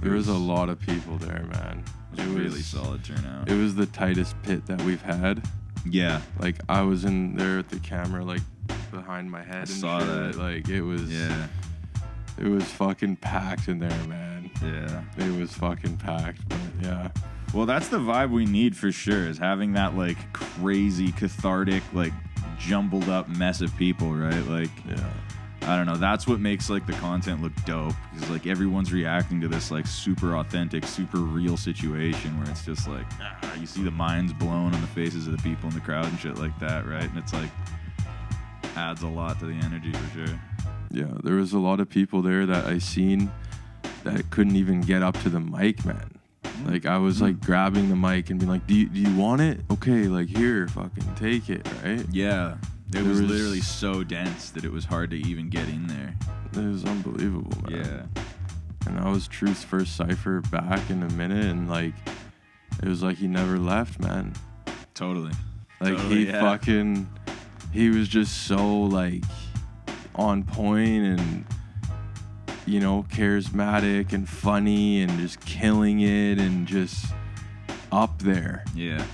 There was a lot of people there, man. It was a really solid turnout. It was the tightest pit that we've had. Yeah. Like, I was in there with the camera, like, behind my head. I saw that. Like, it was... Yeah. It was fucking packed in there, man. Yeah. It was fucking packed, but yeah. Well, that's the vibe we need for sure, is having that, like, crazy, cathartic, like, jumbled up mess of people, right? Like, yeah. I don't know. That's what makes, like, the content look dope. Because, like, everyone's reacting to this, like, super authentic, super real situation where it's just, like, you see the minds blown on the faces of the people in the crowd and shit like that, right? And it's, like, adds a lot to the energy for sure. Yeah, there was a lot of people there that I seen that couldn't even get up to the mic, man. Like, I was, like, grabbing the mic and being like, do you want it? Okay, like, here, fucking take it, right? Yeah. It was literally so dense that it was hard to even get in there. It was unbelievable, man. Yeah. And that was Trewth's first cypher back in a minute, and, like, it was like he never left, man. Totally. Like, he was just so, like, on point and, you know, charismatic and funny and just killing it and just up there. Yeah.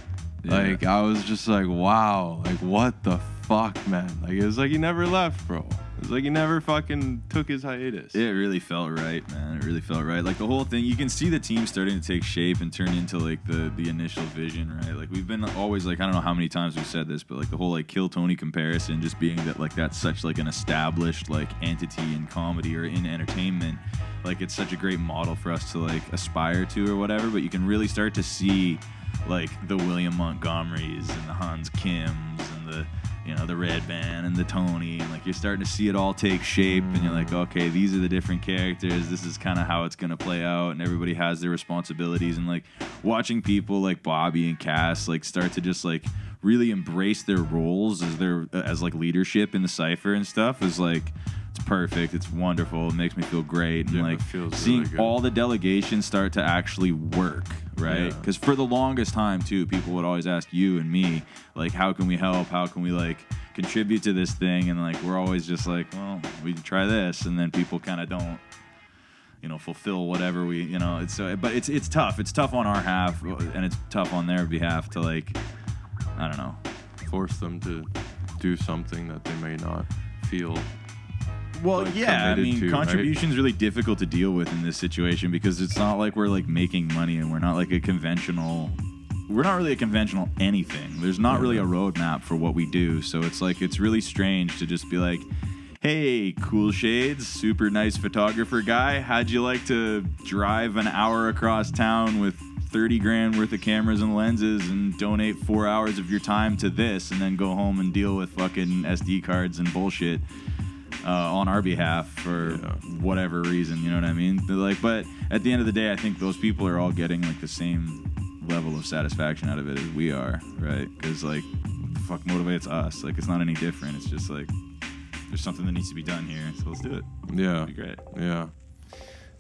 Like, I was just like, wow, like, what the fuck, man? Like, it was like he never left, bro. It was like he never fucking took his hiatus. It really felt right, man. It really felt right. Like, the whole thing, you can see the team starting to take shape and turn into, like, the initial vision, right? Like, we've been always, like, I don't know how many times we've said this, but, like, the whole, like, Kill Tony comparison just being that, like, that's such, like, an established, like, entity in comedy or in entertainment. Like, it's such a great model for us to, like, aspire to or whatever, but you can really start to see, like, the William Montgomerys and the Hans Kims and the, you know, the Red Band and the Tony, and, like, you're starting to see it all take shape, and you're like, okay, these are the different characters, this is kind of how it's gonna play out, and everybody has their responsibilities, and, like, watching people like Bobbie and Kass, like, start to just, like, really embrace their roles as like leadership in the cypher and stuff is, like, it's perfect, it's wonderful, it makes me feel great, and, like, seeing really all the delegations start to actually work, right? Because for the longest time too, people would always ask you and me, like, how can we help, how can we, like, contribute to this thing, and, like, we're always just like, well, we can try this, and then people kind of don't, you know, fulfill whatever we, you know, it's but it's tough on our half, and it's tough on their behalf to, like, I don't know, force them to do something that they may not feel. Well, like, yeah, I mean, contribution's right? really difficult to deal with in this situation because it's not like we're, like, making money, and we're not like we're not really a conventional anything. There's not really a roadmap for what we do, so it's like, it's really strange to just be like, hey, Coolshades, super nice photographer guy, how'd you like to drive an hour across town with 30 grand worth of cameras and lenses and donate 4 hours of your time to this, and then go home and deal with fucking SD cards and bullshit on our behalf for whatever reason, you know what I mean? Like, but at the end of the day, I think those people are all getting, like, the same level of satisfaction out of it as we are, right? Because, like, what the fuck motivates us? Like, it's not any different. It's just like, there's something that needs to be done here, so let's do it. Yeah. It'd be great.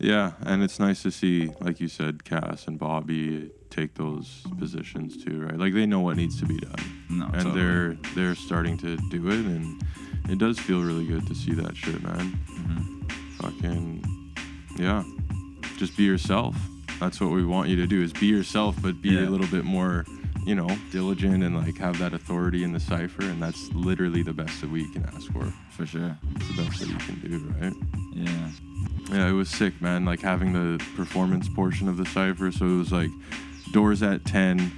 Yeah, and it's nice to see, like you said, Kass and Bobbie take those positions too, right? Like, they know what needs to be done. No, and totally. they're starting to do it, and it does feel really good to see that shit, man. Mm-hmm. Fucking, yeah. Just be yourself. That's what we want you to do, is be yourself, but be a little bit more, you know, diligent and, like, have that authority in the cypher, and that's literally the best that we can ask for. For sure. It's the best that you can do, right? Yeah. Yeah, it was sick, man, like, having the performance portion of the cypher, so it was, like, doors at 10,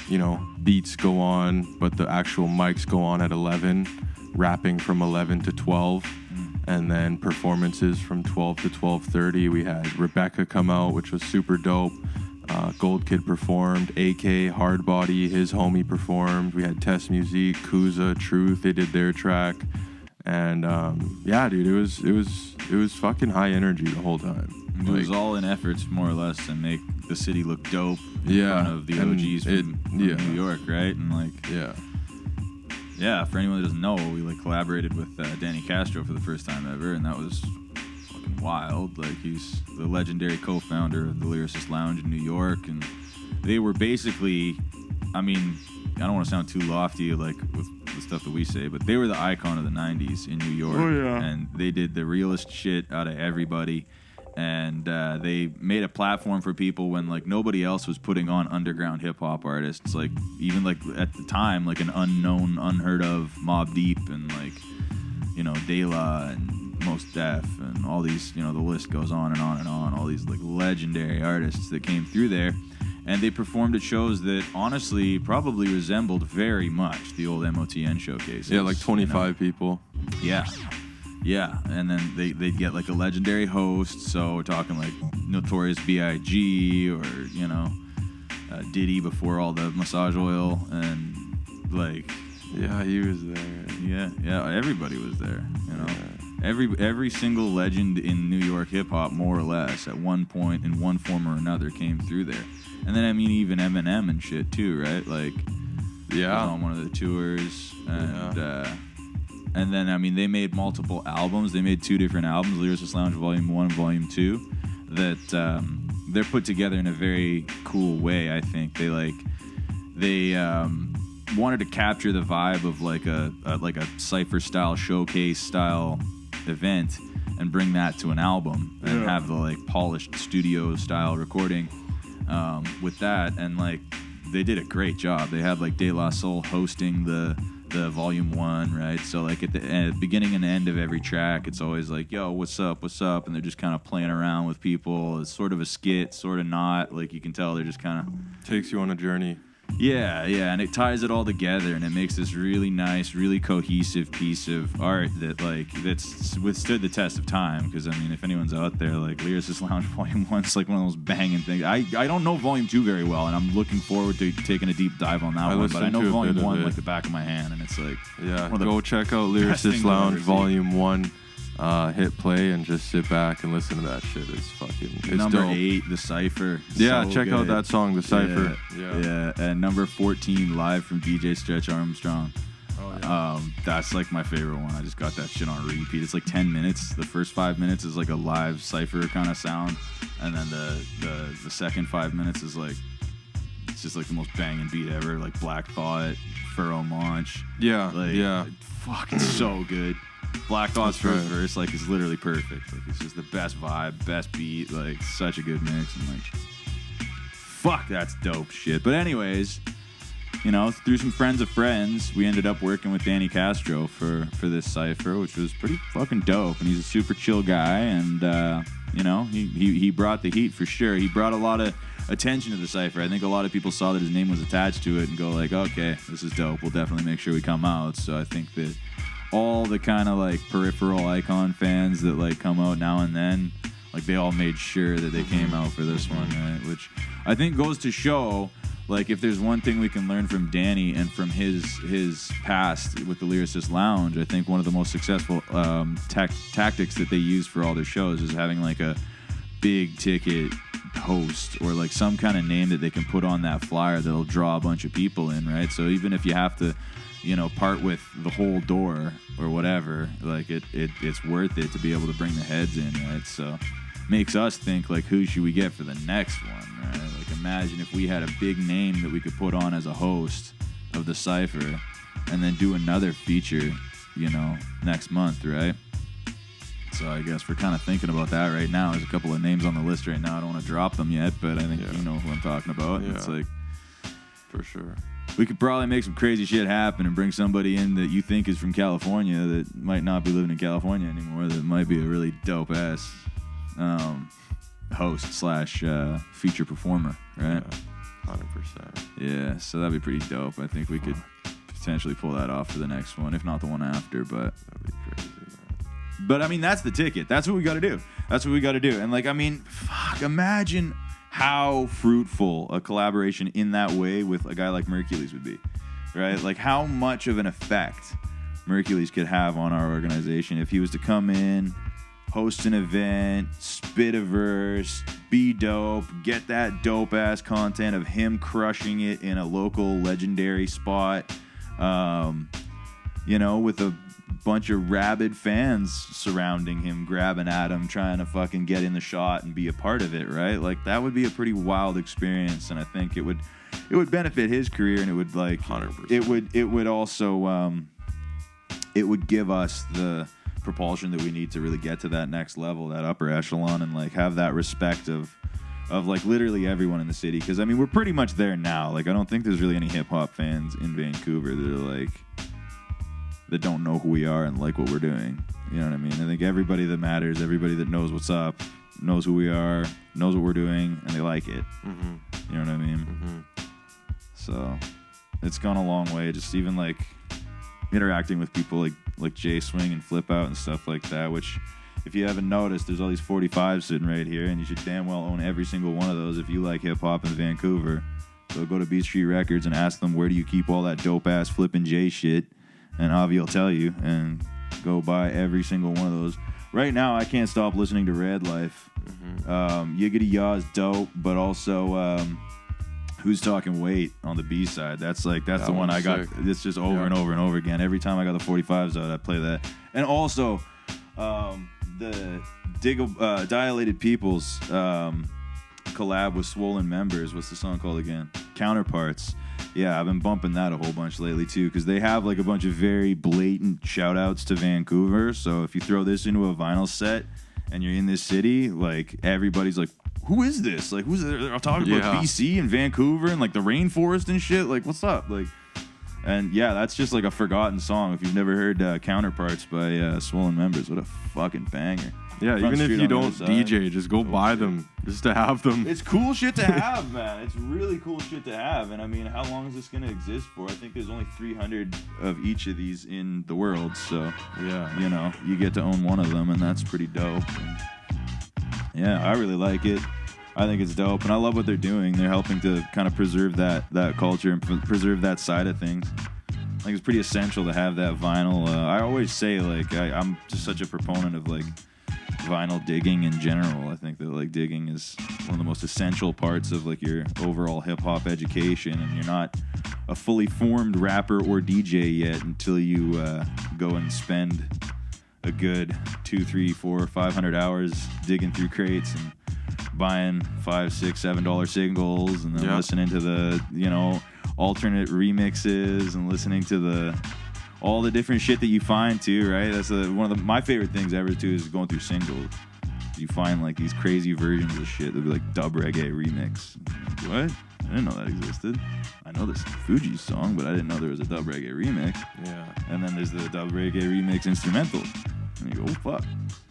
you know, beats go on, but the actual mics go on at 11, rapping from 11 to 12, and then performances from 12 to 12:30. We had Rebecca come out, which was super dope. Gold Kid performed, Ekke, Hardbody, his homie performed. We had Test Miuseeq, Kuza, Trewth, they did their track. And yeah, dude, it was fucking high energy the whole time. It was all in efforts, more or less, to make the city look dope in front of the OGs from New York, right? And, like, yeah, for anyone that doesn't know, we, like, collaborated with Danny Castro for the first time ever, and that was fucking wild. Like, he's the legendary co-founder of the Lyricist Lounge in New York, and they were basically, I mean, I don't want to sound too lofty, like, with the stuff that we say, but they were the icon of the 90s in New York. Oh, yeah. And they did the realest shit out of everybody. and they made a platform for people when like nobody else was putting on underground hip hop artists. Like even like at the time, like an unknown, unheard of Mobb Deep and like De La and Mos Def and all these, the list goes on and on and on. All these like legendary artists that came through there, and they performed at shows that honestly probably resembled very much the old MOTN showcases. Yeah, like 25 people. Yeah, and then they'd get like a legendary host. So we're talking like Notorious B.I.G. or Diddy before all the massage oil and like. Yeah, he was there. Yeah, everybody was there. Every single legend in New York hip hop, more or less, at one point in one form or another, came through there. And then I mean, even Eminem and shit too, right? Like, he was on one of the tours, and then I mean, they made multiple albums. They made 2 different albums, Lyricist Lounge Volume 1 and Volume 2, that they're put together in a very cool way. I think they wanted to capture the vibe of like a cypher style showcase style event and bring that to an album and have the like polished studio style recording with that, and like they did a great job. They had like De La Soul hosting the volume 1, right? So like at the beginning and end of every track, it's always like, yo, what's up, and they're just kind of playing around with people. It's sort of a skit, sort of not. Like you can tell they're just kind of takes you on a journey. Yeah, and it ties it all together, and it makes this really nice, really cohesive piece of art that's withstood the test of time. Because I mean, if anyone's out there, like Lyricist Lounge Volume 1's like one of those banging things. I don't know Volume 2 very well, and I'm looking forward to taking a deep dive on that one. But I know Volume 1 like the back of my hand, and it's like go check out Lyricist Lounge Volume 1. Hit play and just sit back and listen to that shit. It's number dope. 8, The Cypher. Yeah, so check good. out that song, The Cypher. Yeah. And number 14, Live from DJ Stretch Armstrong. Oh, yeah. That's like my favorite one. I just got that shit on repeat. It's like 10 minutes. The first 5 minutes is like a live cypher kind of sound, and then the second 5 minutes is like, it's just like the most banging beat ever. Like Black Thought, Furrow Monch. Fuck, it's so good. Black Thought's first verse like is literally perfect. Like it's just the best vibe, best beat, like such a good mix, and like fuck, that's dope shit. But anyways, through some friends of friends, we ended up working with Danny Castro for this cypher, which was pretty fucking dope. And he's a super chill guy, and he brought the heat for sure. He brought a lot of attention to the cypher. I think a lot of people saw that his name was attached to it and go like, okay, this is dope. We'll definitely make sure we come out. So I think that all the kind of like peripheral icon fans that like come out now and then, like they all made sure that they came out for this one, right? Which I think goes to show, like, if there's one thing we can learn from Danny and from his past with the Lyricist Lounge, I think one of the most successful tactics that they use for all their shows is having like a big ticket host or like some kind of name that they can put on that flyer that'll draw a bunch of people in, right? So even if you have to part with the whole door or whatever, like it's worth it to be able to bring the heads in, right? So makes us think like, who should we get for the next one, right? Like imagine if we had a big name that we could put on as a host of the cypher and then do another feature, next month, right? So I guess we're kind of thinking about that right now. There's a couple of names on the list right now. I don't want to drop them yet, but I think you know who I'm talking about. Yeah. It's like, for sure. We could probably make some crazy shit happen and bring somebody in that you think is from California that might not be living in California anymore, that might be a really dope ass host / feature performer, right? Yeah, 100%. Yeah, so that'd be pretty dope. I think we could potentially pull that off for the next one, if not the one after, but that'd be crazy, man. But I mean, that's the ticket. That's what we got to do. And like, I mean, fuck, imagine how fruitful a collaboration in that way with a guy like Mercules would be, right? Like how much of an effect Mercules could have on our organization if he was to come in, host an event, spit a verse, be dope, get that dope ass content of him crushing it in a local legendary spot, with a bunch of rabid fans surrounding him, grabbing at him, trying to fucking get in the shot and be a part of it, right? Like that would be a pretty wild experience, and I think it would benefit his career, and it would like 100%. it would also it would give us the propulsion that we need to really get to that next level, that upper echelon, and like have that respect of like literally everyone in the city. Because I mean, we're pretty much there now. Like I don't think there's really any hip hop fans in Vancouver that are like that don't know who we are and like what we're doing. You know what I mean? I think everybody that matters, everybody that knows what's up, knows who we are, knows what we're doing, and they like it. Mm-hmm. You know what I mean? Mm-hmm. So it's gone a long way. Just even like interacting with people like Jay Swing and Flip Out and stuff like that, which if you haven't noticed, there's all these 45s sitting right here, and you should damn well own every single one of those if you like hip-hop in Vancouver. So go to Beatstreet Records and ask them, where do you keep all that dope-ass FlipnJay shit? And Avi will tell you, and go buy every single one of those. Right now, I can't stop listening to Red Life. Mm-hmm. Yiggity Yaw is dope, but also Who's Talking Weight on the B-side. That's the one I got. It's just over and over and over again. Every time I got the 45s out, I play that. And also, the Dilated Peoples collab with Swollen Members. What's the song called again? Counterparts. Yeah, I've been bumping that a whole bunch lately too, because they have like a bunch of very blatant shout outs to Vancouver. So if you throw this into a vinyl set and you're in this city, like everybody's like, who is this? Like, who's they're talking about BC and Vancouver and like the rainforest and shit. Like, what's up? Like, and yeah, that's just like a forgotten song. If you've never heard Counterparts by Swollen Members, what a fucking banger. Yeah, even if you don't DJ, just go buy them just to have them. It's cool shit to have, man. It's really cool shit to have. And I mean, how long is this going to exist for? I think there's only 300 of each of these in the world. So, yeah, you know, you get to own one of them, and that's pretty dope. And yeah, I really like it. I think it's dope, and I love what they're doing. They're helping to kind of preserve that culture and preserve that side of things. I think it's pretty essential to have that vinyl. I always say, like, I'm just such a proponent of, like, vinyl digging in general. I think that like digging is one of the most essential parts of like your overall hip-hop education, and you're not a fully formed rapper or DJ yet until you go and spend a good 2, 3, 4, 500 hours digging through crates and buying $5, $6, $7 singles, and then listening to the, you know, alternate remixes and listening to all the different shit that you find too, right? That's one of my favorite things ever too, is going through singles. You find like these crazy versions of shit. There'll be like dub reggae remix. Like, what? I didn't know that existed. I know this Fuji's song, but I didn't know there was a dub reggae remix. Yeah. And then there's the dub reggae remix instrumental. And you go, oh fuck,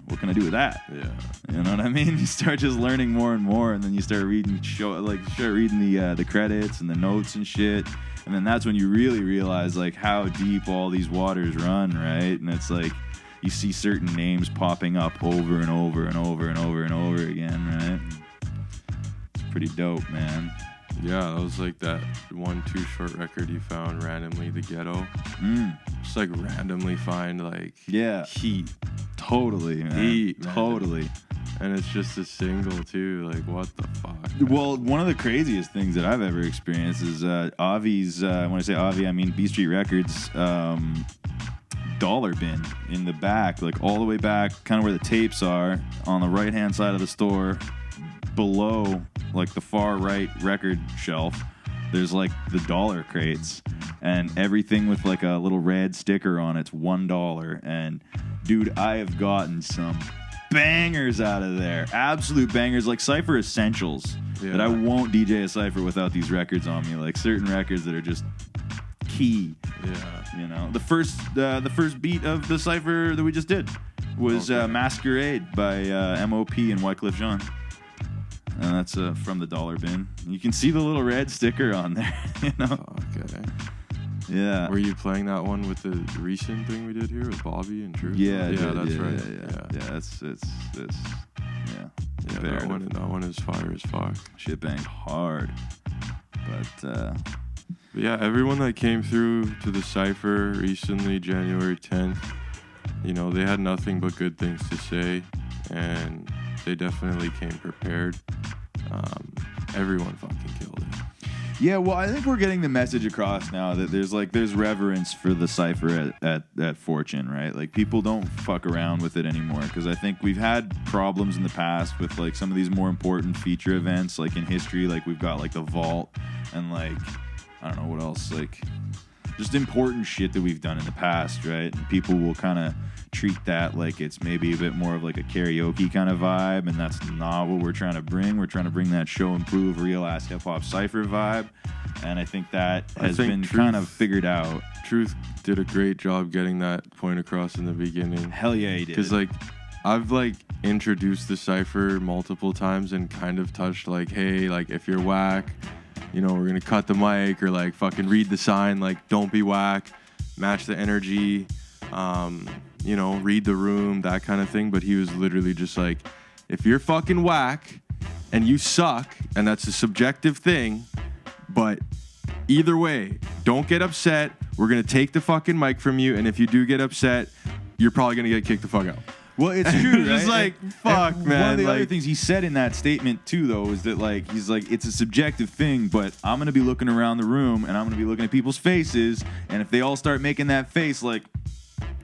what can I do with that? Yeah. You know what I mean? You start just learning more and more, and then you start reading the credits and the notes and shit. And then that's when you really realize like how deep all these waters run, right? And it's like you see certain names popping up over and over and over and over and over again, right? It's pretty dope, man. Yeah, that was like that 1-2 short record you found randomly, the Ghetto. Just like randomly find like heat. Totally, man. Heat, man. Totally. And it's just a single too. Like, what the fuck? Well, one of the craziest things that I've ever experienced is Avi's. When I say Avi, I mean Beatstreet Records. Dollar bin in the back, like all the way back, kind of where the tapes are, on the right hand side of the store, below like the far right record shelf. There's like the dollar crates, and everything with like a little red sticker on it's $1. And dude, I have gotten some bangers out of there, absolute bangers, like Cypher essentials that I won't DJ a Cypher without these records on me, like certain records that are just key. You know, the first beat of the Cypher that we just did was Masquerade by MOP and Wyclef Jean, and that's from the dollar bin. You can see the little red sticker on there. You know. Okay. Yeah. Were you playing that one with the recent thing we did here with Bobbie and Trewth? Yeah, that's right. Yeah, it's that one is fire as fuck. Shit banged hard. But yeah, everyone that came through to the Cypher recently, January 10th, you know, they had nothing but good things to say, and they definitely came prepared. Everyone fucking killed it. Yeah, well, I think we're getting the message across now that there's reverence for the Cypher at Fortune, right? Like, people don't fuck around with it anymore, because I think we've had problems in the past with like some of these more important feature events, like in history, like we've got like the Vault and like I don't know what else, like just important shit that we've done in the past, right? And people will kind of treat that like it's maybe a bit more of like a karaoke kind of vibe, and that's not what we're trying to bring. We're trying to bring that show and prove real ass hip hop cypher vibe, and I think that has been kind of figured out. Trewth did a great job getting that point across in the beginning. Hell yeah, he did. Because like I've like introduced the cypher multiple times and kind of touched like, hey, like if you're whack, you know, we're gonna cut the mic, or like fucking read the sign, like don't be whack, match the energy, you know, read the room, that kind of thing. But he was literally just like, if you're fucking whack and you suck, and that's a subjective thing, but either way, don't get upset. We're gonna take the fucking mic from you, and if you do get upset, you're probably gonna get kicked the fuck out. Well, it's true, right? Just like, fuck, man. One of the like, other things he said in that statement, too, though, is that, like, he's like, it's a subjective thing, but I'm going to be looking around the room, and I'm going to be looking at people's faces, and if they all start making that face, like,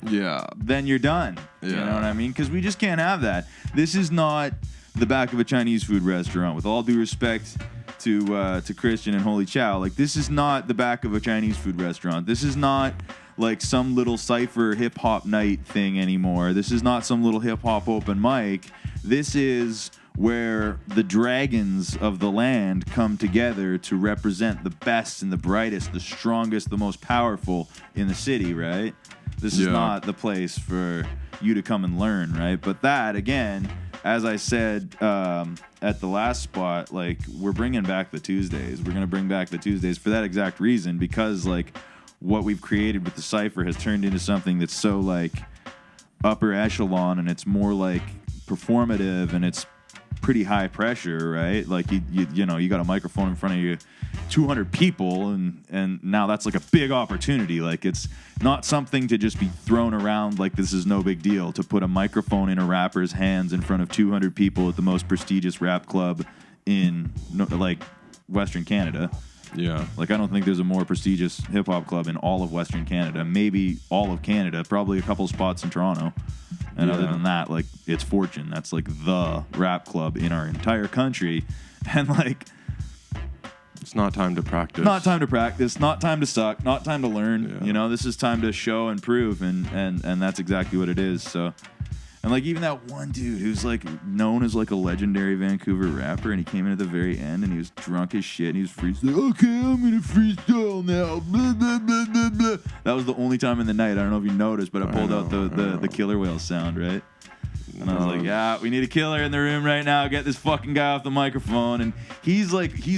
yeah, then you're done. Yeah. You know what I mean? Because we just can't have that. This is not the back of a Chinese food restaurant. With all due respect to Christian and Holy Chow, like, this is not the back of a Chinese food restaurant. This is not like some little cypher hip hop night thing anymore. This is not some little hip hop open mic. This is where the dragons of the land come together to represent the best and the brightest, the strongest, the most powerful in the city, right? This is not the place for you to come and learn, right? But that, again, as I said at the last spot, like, we're bringing back the Tuesdays. We're going to bring back the Tuesdays for that exact reason, because, like, what we've created with the cypher has turned into something that's so like upper echelon, and it's more like performative, and it's pretty high pressure, right? Like you know, you got a microphone in front of you, 200 people, and now that's like a big opportunity. Like, it's not something to just be thrown around like this is no big deal. To put a microphone in a rapper's hands in front of 200 people at the most prestigious rap club in like Western Canada. Yeah. Like, I don't think there's a more prestigious hip-hop club in all of Western Canada. Maybe all of Canada. Probably a couple spots in Toronto. And other than that, like, it's Fortune. That's, like, the rap club in our entire country. And, like, it's not time to practice. Not time to practice. Not time to suck. Not time to learn. Yeah. You know, this is time to show and prove. And that's exactly what it is. So... And, like, even that one dude who's, like, known as, like, a legendary Vancouver rapper, and he came in at the very end, and he was drunk as shit, and he was freestyling. Okay, I'm going to freestyle now. Blah, blah, blah, blah, blah. That was the only time in the night. I don't know if you noticed, but I pulled out the killer whale sound, right? And I was like, yeah, we need a killer in the room right now. Get this fucking guy off the microphone. And he's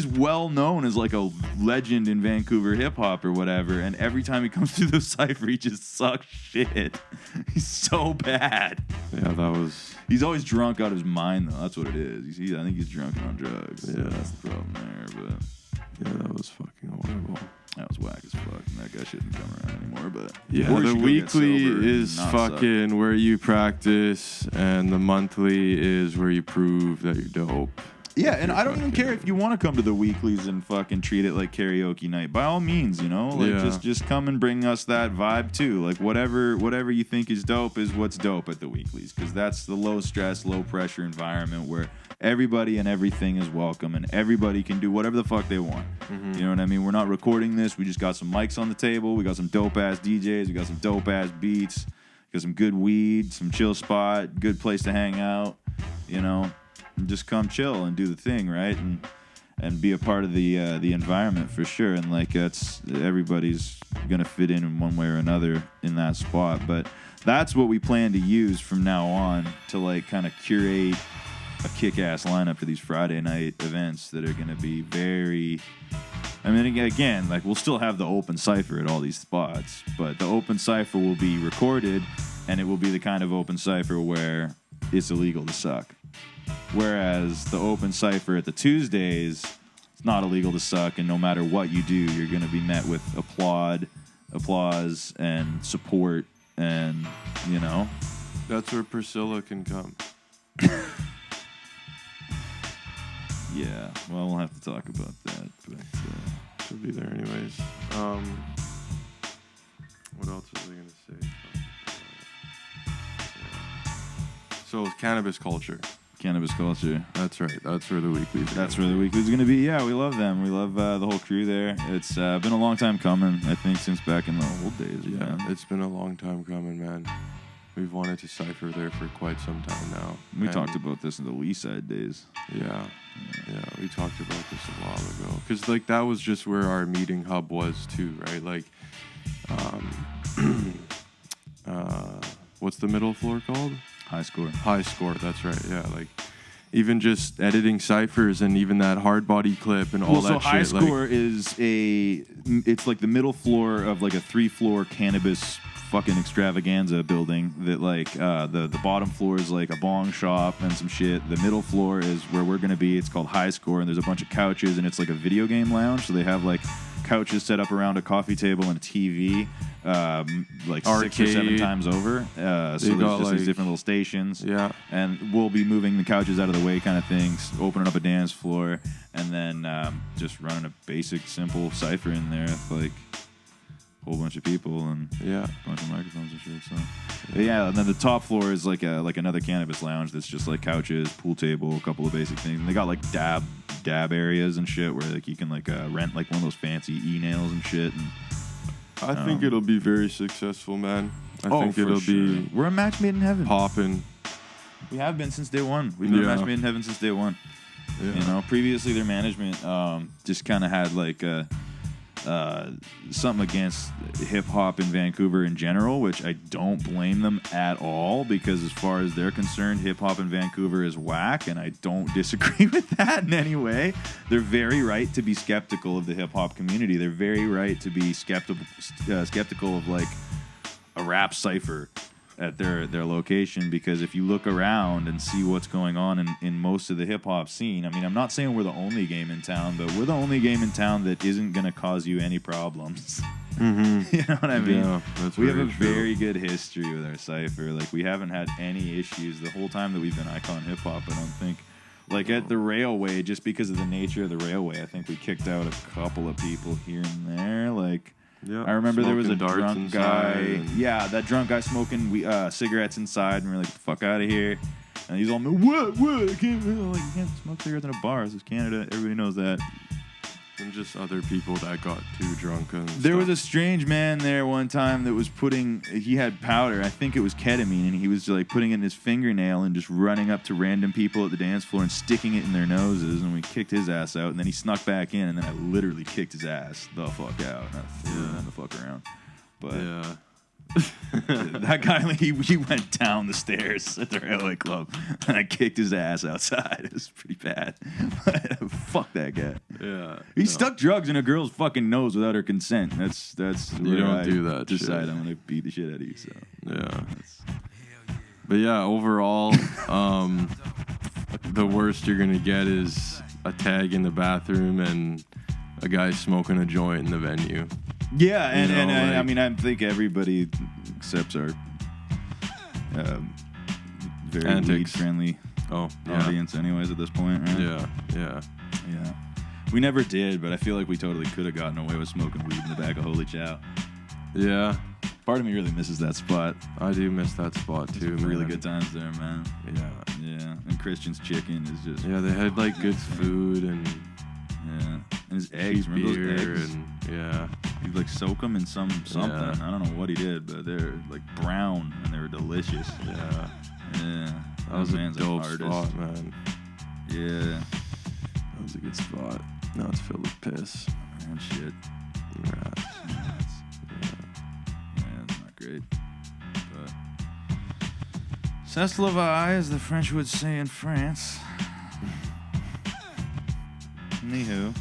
well known as like a legend in Vancouver hip hop or whatever. And every time he comes through the cypher, he just sucks shit. He's so bad. Yeah, that was... He's always drunk out of his mind, though. That's what it is. I think he's drunk on drugs. So Yeah. that's the problem there. But Yeah, that was fucking horrible. that was whack as fuck. And that guy shouldn't come around anymore. But Yeah, or he the should go get weekly sober and is not suck. fucking where you practice, and the monthly is where you prove that you're dope. Yeah, and I don't even fucking- care if you want to come to the weeklies and fucking treat it like karaoke night. By all means, you know, like Yeah. just come and bring us that vibe too. Like whatever you think is dope is what's dope at the weeklies, because that's the low stress, low pressure environment where everybody and everything is welcome and everybody can do whatever the fuck they want. You know what I mean? We're not recording this. We just got some mics on the table. We got some dope ass DJs. We got some dope ass beats. Got some good weed, some chill spot, good place to hang out. You know. And just come chill and do the thing, right? And be a part of the environment for sure. And like everybody's gonna fit in one way or another in that spot. But that's what we plan to use from now on to like kind of curate a kick-ass lineup for these Friday night events that are gonna be very. I mean, again, like we'll still have the open cipher at all these spots, but the open cipher will be recorded, and it will be the kind of open cipher where it's illegal to suck. Whereas the open cipher at the Tuesdays, it's not illegal to suck, and no matter what you do, you're going to be met with applause, and support, and, you know. That's where Priscilla can come. Yeah, well, we'll have to talk about that, but... She'll be there anyways. What else was I going to say? So, cannabis culture. Cannabis culture. That's right. That's where the weeklies are. That's where the weekly's going to be. Yeah, we love them. We love the whole crew there. It's been a long time coming, I think, since back in the old days. Yeah, Man. it's been a long time coming, man. We've wanted to cipher there for quite some time now. We And talked about this in the Wee Side days. Yeah, we talked about this a while ago. Because, like, that was just where our meeting hub was, too, right? Like, what's the middle floor called? High Score. High Score, that's right, yeah. Like, even just editing ciphers and even that Hardbody clip and all that shit. So High Score is it's like the middle floor of like a 3-floor cannabis fucking extravaganza building that like the bottom floor is like a bong shop and some shit. The middle floor is where we're gonna be. It's called High Score, and there's a bunch of couches, and it's like a video game lounge. So they have like couches set up around a coffee table and a TV, like Arcade. 6 or 7 times over. So there's just like, these different little stations. Yeah. And we'll be moving the couches out of the way kind of things, opening up a dance floor, and then just running a basic, simple cipher in there with like a whole bunch of people and a bunch of microphones and shit. So yeah, and then the top floor is like another cannabis lounge that's just like couches, pool table, a couple of basic things. And they got like dab areas and shit where like you can like rent like one of those fancy e-nails and shit. And I think it'll be very successful, man. I think it'll be we're a match made in heaven. Popping. We have been since day one. We've been a match made in heaven since day one. Yeah. You know, previously their management just kind of had like something against hip hop in Vancouver in general, which I don't blame them at all, because as far as they're concerned, hip hop in Vancouver is whack, and I don't disagree with that in any way. They're very right to be skeptical of the hip hop community. They're very right to be skeptical of like a rap cipher at their location, because if you look around and see what's going on in most of the hip-hop scene, I mean, I'm not saying we're the only game in town, but we're the only game in town that isn't going to cause you any problems. Mm-hmm. You know what I mean? Yeah, that's we have a true. very good history with our cipher. Like, we haven't had any issues the whole time that we've been Icon Hip-Hop, I don't think. Like, at the Railway, just because of the nature of the Railway, I think we kicked out a couple of people here and there, like... Yeah, I remember there was a drunk guy. Yeah, that drunk guy smoking cigarettes inside, and we're like, "Fuck out of here!" And he's all, "What? I can't, like, you can't smoke cigarettes in a bar. This is Canada. Everybody knows that." And just other people that got too drunk. And There was a strange man there one time that was he had powder. I think it was ketamine, and he was like putting it in his fingernail and just running up to random people at the dance floor and sticking it in their noses. And we kicked his ass out, and then he snuck back in, and then I literally kicked his ass the fuck out. And I threw him the fuck around. But yeah. that guy, he went down the stairs at the Railway Club, and I kicked his ass outside. It was pretty bad. Fuck that guy. Yeah. He stuck drugs in a girl's fucking nose without her consent. That's You don't do that decide shit. I'm gonna beat the shit out of you. So Yeah. But yeah, overall, the worst you're gonna get is a tag in the bathroom and a guy smoking a joint in the venue. yeah, and You know, I like- mean, I think everybody accepts our very Antics. weed-friendly Oh, yeah. audience, anyways. At this point, right? Yeah. We never did, but I feel like we totally could have gotten away with smoking weed in the back of Holy Chow. Yeah. Part of me really misses that spot. I do miss that spot too, man. Really good times there, man. Yeah. Yeah, and Christian's chicken is just Yeah, they had like good food and yeah, and his eggs. cheap Remember beer those eggs? and yeah. He'd like soak them in something. Yeah. I don't know what he did, but they're like brown and they were delicious. Yeah. Yeah, That was a man's dope an artist. spot, man. Yeah, That was a good spot. Now it's filled with piss. and shit. Rats. Yeah, it's not great. But c'est la vie, as the French would say in France. Anywho,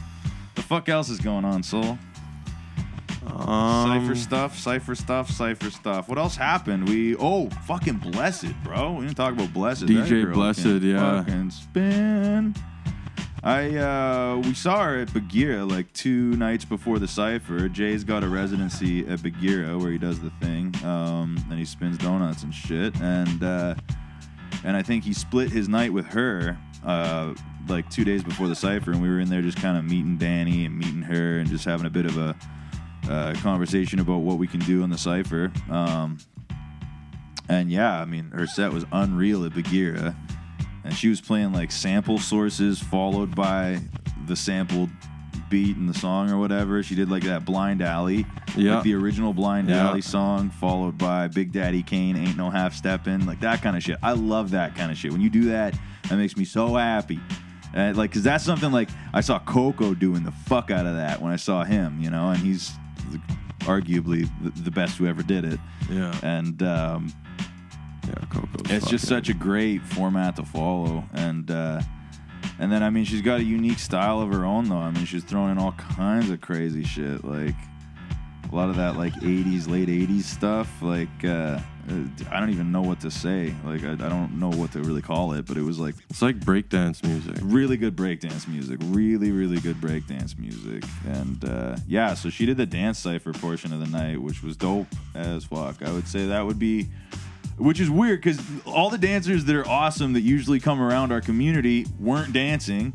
the fuck else is going on, Soul? Cypher stuff. What else happened? Fucking Blessed, bro. We didn't talk about Blessed. DJ That girl Blessed, can yeah. Fucking spin. We saw her at Bagheera like 2 nights before the Cypher. Jay's got a residency at Bagheera where he does the thing, and he spins donuts and shit. And I think he split his night with her like 2 days before the Cypher, and we were in there just kind of meeting Danny and meeting her and just having a bit of a conversation about what we can do on the Cypher. And yeah, I mean, her set was unreal at Bagheera. And she was playing like sample sources followed by the sampled beat in the song or whatever. She did like that Blind Alley, Yeah. like the original Blind Yeah. Alley song, followed by Big Daddy Kane, Ain't No Half Steppin', like that kind of shit. I love that kind of shit. When you do that, that makes me so happy. Like, cause that's something like I saw Coco doing the fuck out of that when I saw him, you know, and he's arguably the best who ever did it. Yeah. And Yeah, Coco's it's just such a great format to follow. And then, I mean, she's got a unique style of her own, though. I mean, she's throwing in all kinds of crazy shit, like a lot of that, like, 80s, late 80s stuff. Like, I don't even know what to say. Like, I don't know what to really call it, but it was like... It's like breakdance music. Really good breakdance music. Really, really good breakdance music. And, yeah, so she did the dance cypher portion of the night, which was dope as fuck. I would say that would be... Which is weird, because all the dancers that are awesome that usually come around our community weren't dancing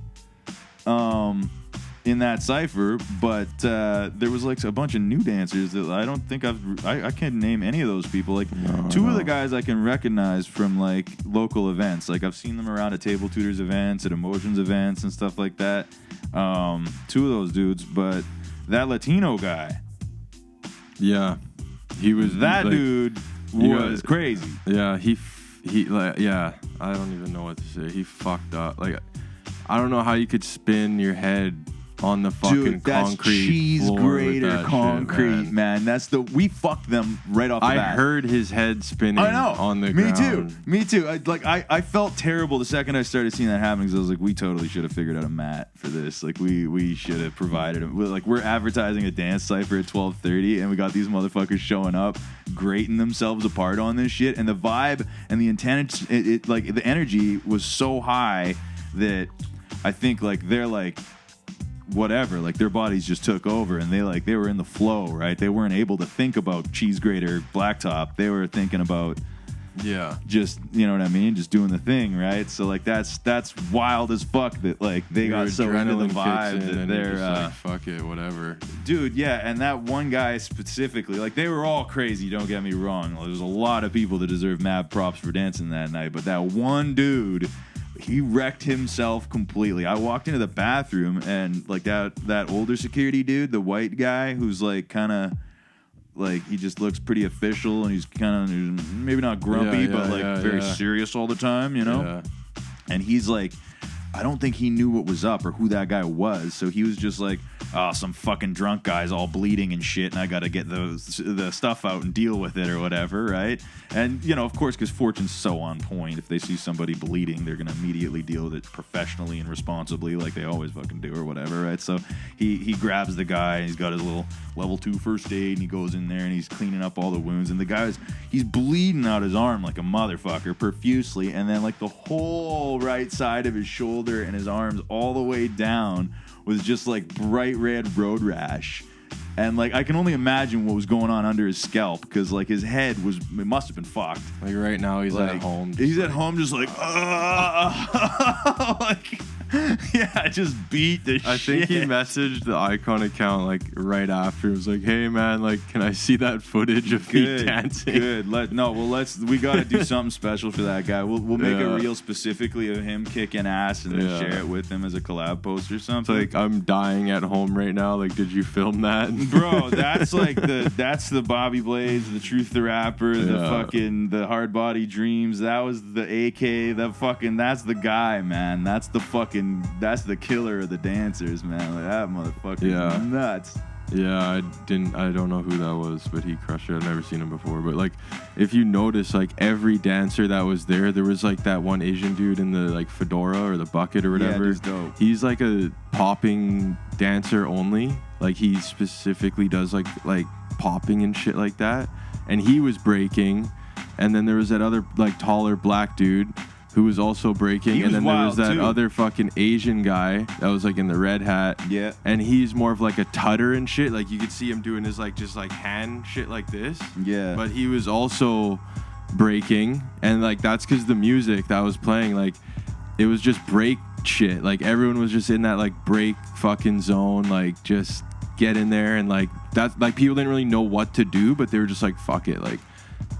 in that cypher, but there was like a bunch of new dancers that I don't think I can't name any of those people. Like two of the guys I can recognize from like local events. Like I've seen them around at Table Tutors events, at Emotions events and stuff like that. Two of those dudes, but that Latino guy. Yeah. He was... That like, dude... was crazy. Yeah, he like, yeah, I don't even know what to say. He fucked up. Like, I don't know how you could spin your head on the fucking Dude, that's concrete cheese floor grater with that concrete, shit, man. That's we fucked them right off the bat. I heard his head spinning I know. on the Me ground. too. Me too. I felt terrible the second I started seeing that happen because I was like, we totally should have figured out a mat for this. Like we should have provided it. Like we're advertising a dance cypher at 12:30, and we got these motherfuckers showing up, grating themselves apart on this shit, and the vibe and the intent, like the energy was so high that I think like they're like. Whatever, like their bodies just took over and they were in the flow, right? They weren't able to think about cheese grater blacktop. They were thinking about just, you know what I mean, just doing the thing, right? So like that's wild as fuck that like they got so into the vibe that they're like, fuck it, whatever. Dude, yeah, and that one guy specifically, like they were all crazy, don't get me wrong. There's a lot of people that deserve mad props for dancing that night, but that one dude, he wrecked himself completely. I walked into the bathroom and like that older security dude, the white guy who's like kind of like he just looks pretty official and he's kind of maybe not grumpy but like very serious all the time, you know? Yeah. And he's like, I don't think he knew what was up or who that guy was. So he was just like, oh, some fucking drunk guy's all bleeding and shit, and I got to get the stuff out and deal with it or whatever, right? And, you know, of course, because Fortune's so on point, if they see somebody bleeding, they're going to immediately deal with it professionally and responsibly like they always fucking do or whatever, right? So he grabs the guy, and he's got his little level 2 first aid, and he goes in there, and he's cleaning up all the wounds, and the guy's, he's bleeding out his arm like a motherfucker profusely, and then, like, the whole right side of his shoulder and his arms all the way down was just like bright red road rash. And like I can only imagine what was going on under his scalp because like his head it must have been fucked. Like right now he's like, at home. He's at home just like like yeah, just beat the shit. I think he messaged the Icon account like right after. It was like, hey man, like can I see that footage of me dancing? Good. We gotta do something special for that guy. We'll make a reel specifically of him kicking ass and then share it with him as a collab post or something. It's like I'm dying at home right now. Like, did you film that? Bro, that's like that's the Bobbie Blades, the Trewth the Rapper, the fucking the Hardbody Dreams. That was the Ekke, that's the guy, man. That's the killer of the dancers, man. Like that motherfucker nuts. Yeah, I don't know who that was, but he crushed it. I've never seen him before. But like if you notice, like every dancer that was there was like that one Asian dude in the like fedora or the bucket or whatever. Yeah, dude's dope. He's like a popping dancer only. Like he specifically does like popping and shit like that. And he was breaking. And then there was that other like taller black dude who was also breaking, and then there was that other fucking Asian guy that was like in the red hat. Yeah. And he's more of like a tutter and shit. Like you could see him doing his like just like hand shit like this. Yeah. But he was also breaking, and like that's because the music that was playing, like it was just break shit. Like everyone was just in that like break fucking zone, like just get in there, and like that's like people didn't really know what to do, but they were just like fuck it, like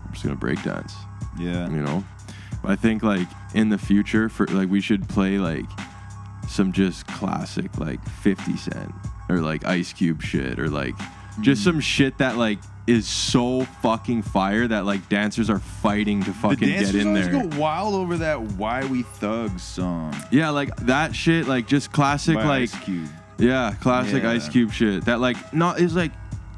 I'm just gonna break dance. Yeah. You know? I think like in the future for like we should play like some just classic like 50 Cent or like Ice Cube shit, or like just some shit that like is so fucking fire that like dancers are fighting to fucking get in there. The dancers always go wild over that "Why We Thugs" song. Yeah, like that shit, like just classic, by like Ice Cube. Yeah, classic Ice Cube shit. That like not is like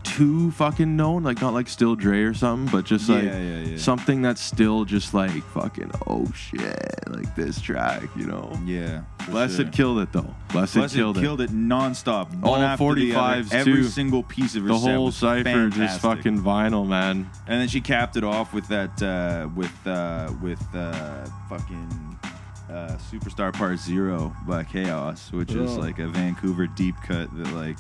too fucking known, like not like Still Dre or something, but just like something that's still just like fucking oh shit, like this track, you know? Yeah. Blessed killed it though. Blessed killed it nonstop. All One after 45s the other. Every too. single piece of her The set whole was cipher fantastic. just fucking vinyl, man. And then she capped it off with that fucking Superstar Part 0 by Chaos, which is like a Vancouver deep cut that like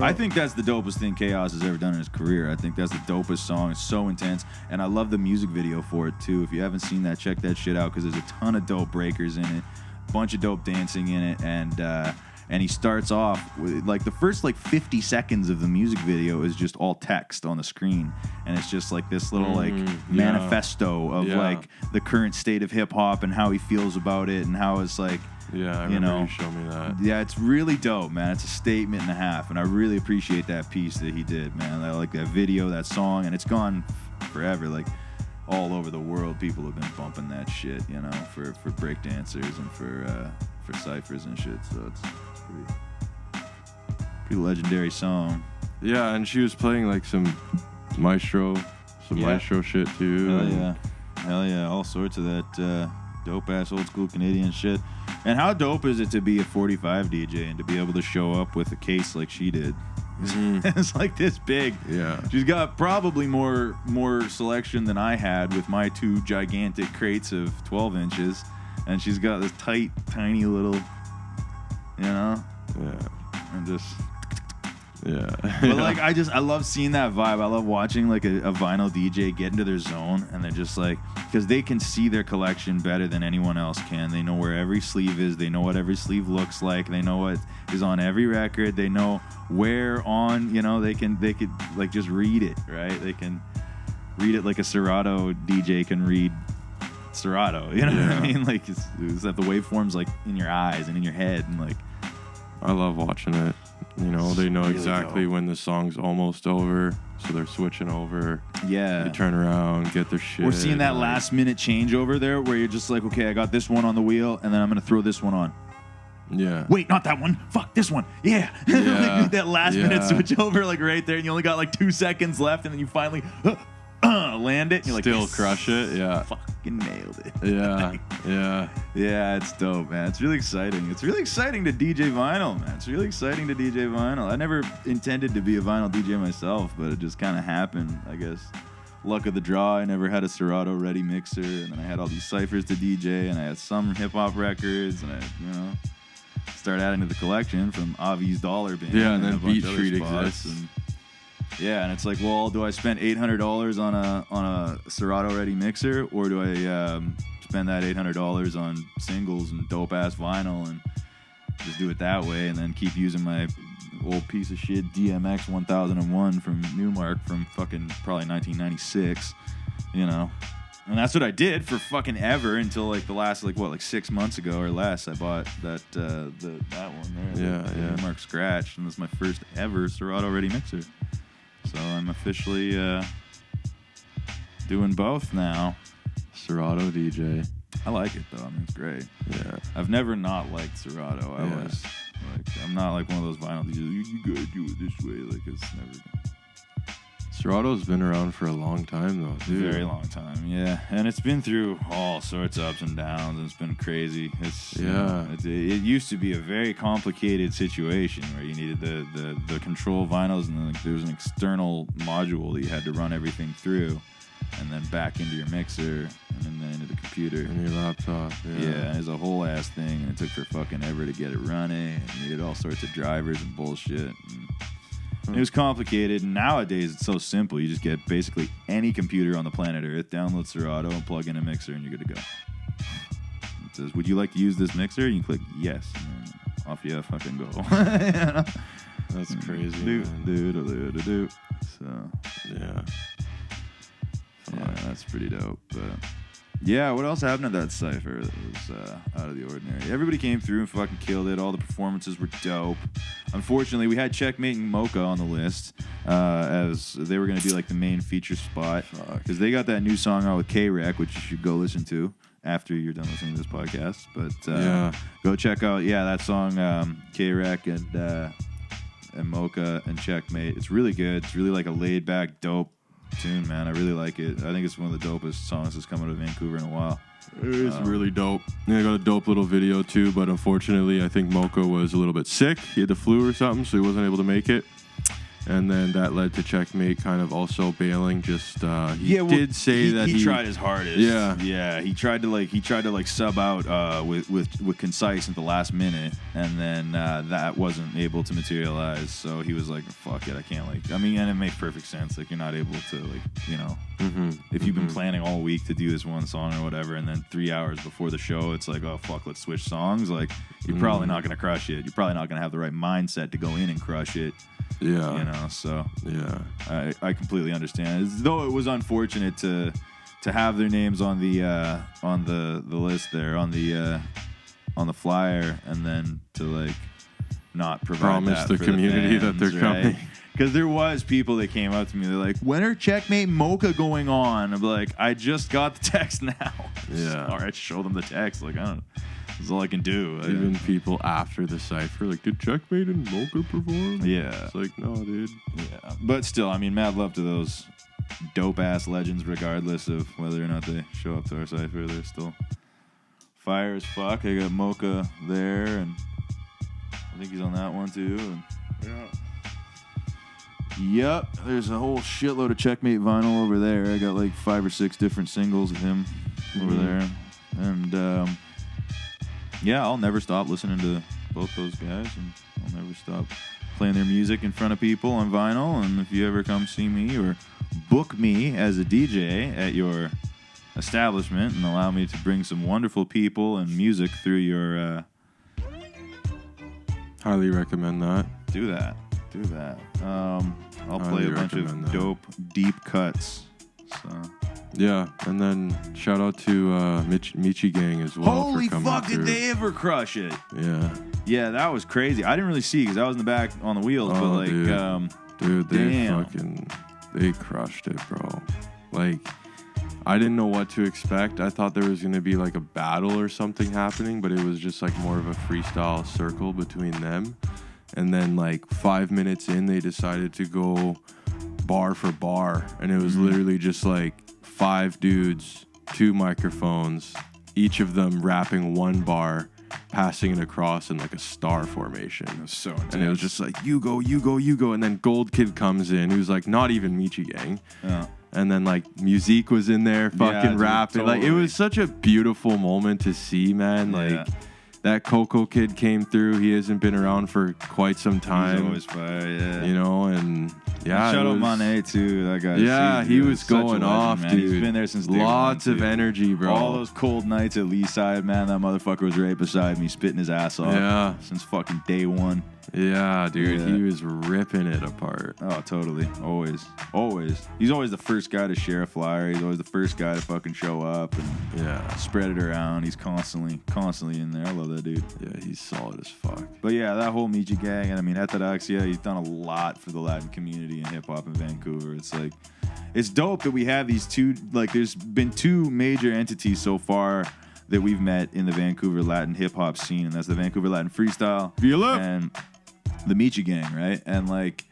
I think that's the dopest thing Chaos has ever done in his career. I think that's the dopest song. It's so intense, and I love the music video for it too. If you haven't seen that, check that shit out because there's a ton of dope breakers in it, a bunch of dope dancing in it, and he starts off with like the first like 50 seconds of the music video is just all text on the screen, and it's just like this little like manifesto of like the current state of hip hop and how he feels about it and how it's like. Yeah, I remember you showed me that. Yeah, it's really dope, man. It's a statement and a half, and I really appreciate that piece that he did, man. I like that video, that song, and it's gone forever. Like, all over the world, people have been bumping that shit, you know, for breakdancers and for ciphers and shit. So it's pretty legendary song. Yeah, and she was playing like some maestro shit too. Hell yeah, all sorts of that dope ass old school Canadian shit. And how dope is it to be a 45 DJ and to be able to show up with a case like she did? It's like this big. Yeah. She's got probably more selection than I had with my 2 gigantic crates of 12 inches. And she's got this tight, tiny little, you know? Yeah. And just... Yeah. But like I love seeing that vibe. I love watching like a vinyl DJ get into their zone and they're just like, because they can see their collection better than anyone else can. They know where every sleeve is. They know what every sleeve looks like. They know what is on every record. They know where on, you know, they could like just read it, right? They can read it like a Serato DJ can read Serato. You know what I mean? Like it's that the waveforms like in your eyes and in your head and like. I love watching it. You know, they know really exactly dope. When the song's almost over, so they're switching over. Yeah. They turn around, get their shit. We're seeing that last minute changeover there where you're just like, okay, I got this one on the wheel, and then I'm going to throw this one on. Yeah. Wait, not that one. Fuck, this one. Yeah. Like, that last minute switch over, like right there, and you only got like 2 seconds left, and then you finally land it, and you're still like, crush it. Yeah. Fucking nailed it. Yeah. Yeah. Yeah, it's dope, man. It's really exciting. It's really exciting to DJ vinyl, man. It's really exciting to DJ vinyl. I never intended to be a vinyl DJ myself, but it just kind of happened, I guess. Luck of the draw. I never had a Serato ready mixer, and then I had all these ciphers to DJ, and I had some hip hop records, and I, you know, started adding to the collection from Avi's Dollar Band. Yeah, and then Beatstreet exists. And, yeah, and it's like, well, do I spend $800 on a Serato ready mixer, or do I spend that $800 on singles and dope ass vinyl and just do it that way, and then keep using my old piece of shit DMX 1001 from Newmark from fucking probably 1996, you know? And that's what I did for fucking ever until like the last like 6 months ago or less. I bought that that one there, the Newmark Scratch, and that's my first ever Serato ready mixer. So I'm officially doing both now. Serato DJ. I like it though. I mean, it's great. Yeah. I've never not liked Serato. I was like, I'm not like one of those vinyl DJs. You gotta do it this way. Like it's never. Serato's been around for a long time though, dude. Very long time, yeah. And it's been through all sorts of ups and downs, and it's been crazy. It's it used to be a very complicated situation where you needed the control vinyls, and then like, there was an external module that you had to run everything through, and then back into your mixer, and then into the computer. And your laptop, yeah. It was a whole ass thing, and it took for fucking ever to get it running, and you needed all sorts of drivers and bullshit. And it was complicated, and nowadays it's so simple. You just get basically any computer on the planet Earth, download Serato, and plug in a mixer, and you're good to go. It says, would you like to use this mixer? And you click yes, and off you fucking go. That's crazy. Do. So, yeah. yeah, that's pretty dope. But Yeah, what else happened at that cypher that was out of the ordinary? Everybody came through and fucking killed it. All the performances were dope. Unfortunately, we had Checkmate and Mocha on the list as they were going to do like the main feature spot because they got that new song out with K-Rec, which you should go listen to after you're done listening to this podcast. But go check out that song K-Rec and Mocha and Checkmate. It's really good. It's really like a laid back, dope tune, man. I really like it. I think it's one of the dopest songs that's come out of Vancouver in a while. It is really dope. Yeah, I got a dope little video too, but unfortunately I think Mocha was a little bit sick. He had the flu or something, so he wasn't able to make it. And then that led to Checkmate kind of also bailing. Just did say that he tried his hardest. Yeah. He tried to sub out with Concise at the last minute, and then that wasn't able to materialize. So he was like, "Fuck it, I can't." And it makes perfect sense. Like, you're not able to if you've been planning all week to do this one song or whatever, and then 3 hours before the show, it's like, "Oh fuck, let's switch songs." Like, you're probably not gonna crush it. You're probably not gonna have the right mindset to go in and crush it. Yeah. So I completely understand. Though it was unfortunate to have their names on the list there on the flyer, and then to not provide promise that the for community the fans, that they're coming. Because there was people that came up to me. They're like, "When are Checkmate Mocha going on?" I'm like, "I just got the text now." Yeah. All right, show them the text. Like, I don't know. That's all I can do. Even people after the cypher, like, did Checkmate and Mocha perform? Yeah. It's like, no, dude. Yeah. But still, mad love to those dope-ass legends, regardless of whether or not they show up to our cypher. They're still fire as fuck. I got Mocha there, and I think he's on that one, too. And Yep, there's a whole shitload of Checkmate vinyl over there. I got like 5 or 6 different singles of him over there. And I'll never stop listening to both those guys, and I'll never stop playing their music in front of people on vinyl. And if you ever come see me or book me as a DJ at your establishment and allow me to bring some wonderful people and music through your highly recommend that. Do that. I'll play a bunch of dope, deep cuts. So. Yeah, and then shout out to Miuseeq Gang as well. Holy for coming fuck, through. did they ever crush it? Yeah, that was crazy. I didn't really see because I was in the back on the wheels, but dude, they crushed it, bro. Like, I didn't know what to expect. I thought there was gonna be like a battle or something happening, but it was just like more of a freestyle circle between them. And then like 5 minutes in, they decided to go bar for bar, and it was literally just like 5 dudes, 2 microphones, each of them rapping 1 bar, passing it across in like a star formation. It was so intense. And it was just like, you go, and then Gold Kid comes in, who's like not even Miuseeq Gang. Yeah. And then like Miuseeq was in there fucking rapping. Totally. Like, it was such a beautiful moment to see, man. Like, that Coco Kid came through. He hasn't been around for quite some time. He's always fire, yeah. You know, and yeah. Shout out Monet too. That guy. Yeah, he was going off, man. dude. He's been there since day Lots one, of energy, bro. All those cold nights at Leaside, man. That motherfucker was right beside me, spitting his ass off. Yeah. Since fucking day one. Yeah, dude. Yeah. He was ripping it apart. Oh, totally. Always. He's always the first guy to share a flyer. He's always the first guy to fucking show up and spread it around. He's constantly in there. I love that dude. Yeah, he's solid as fuck. But yeah, that whole Miuseeq Gang, and Ataraxia, he's done a lot for the Latin community and hip hop in Vancouver. It's like, it's dope that we have these two. Like, there's been 2 major entities so far that we've met in the Vancouver Latin hip hop scene, and that's the Vancouver Latin Freestyle and the Miuseeq Gang, right? And like,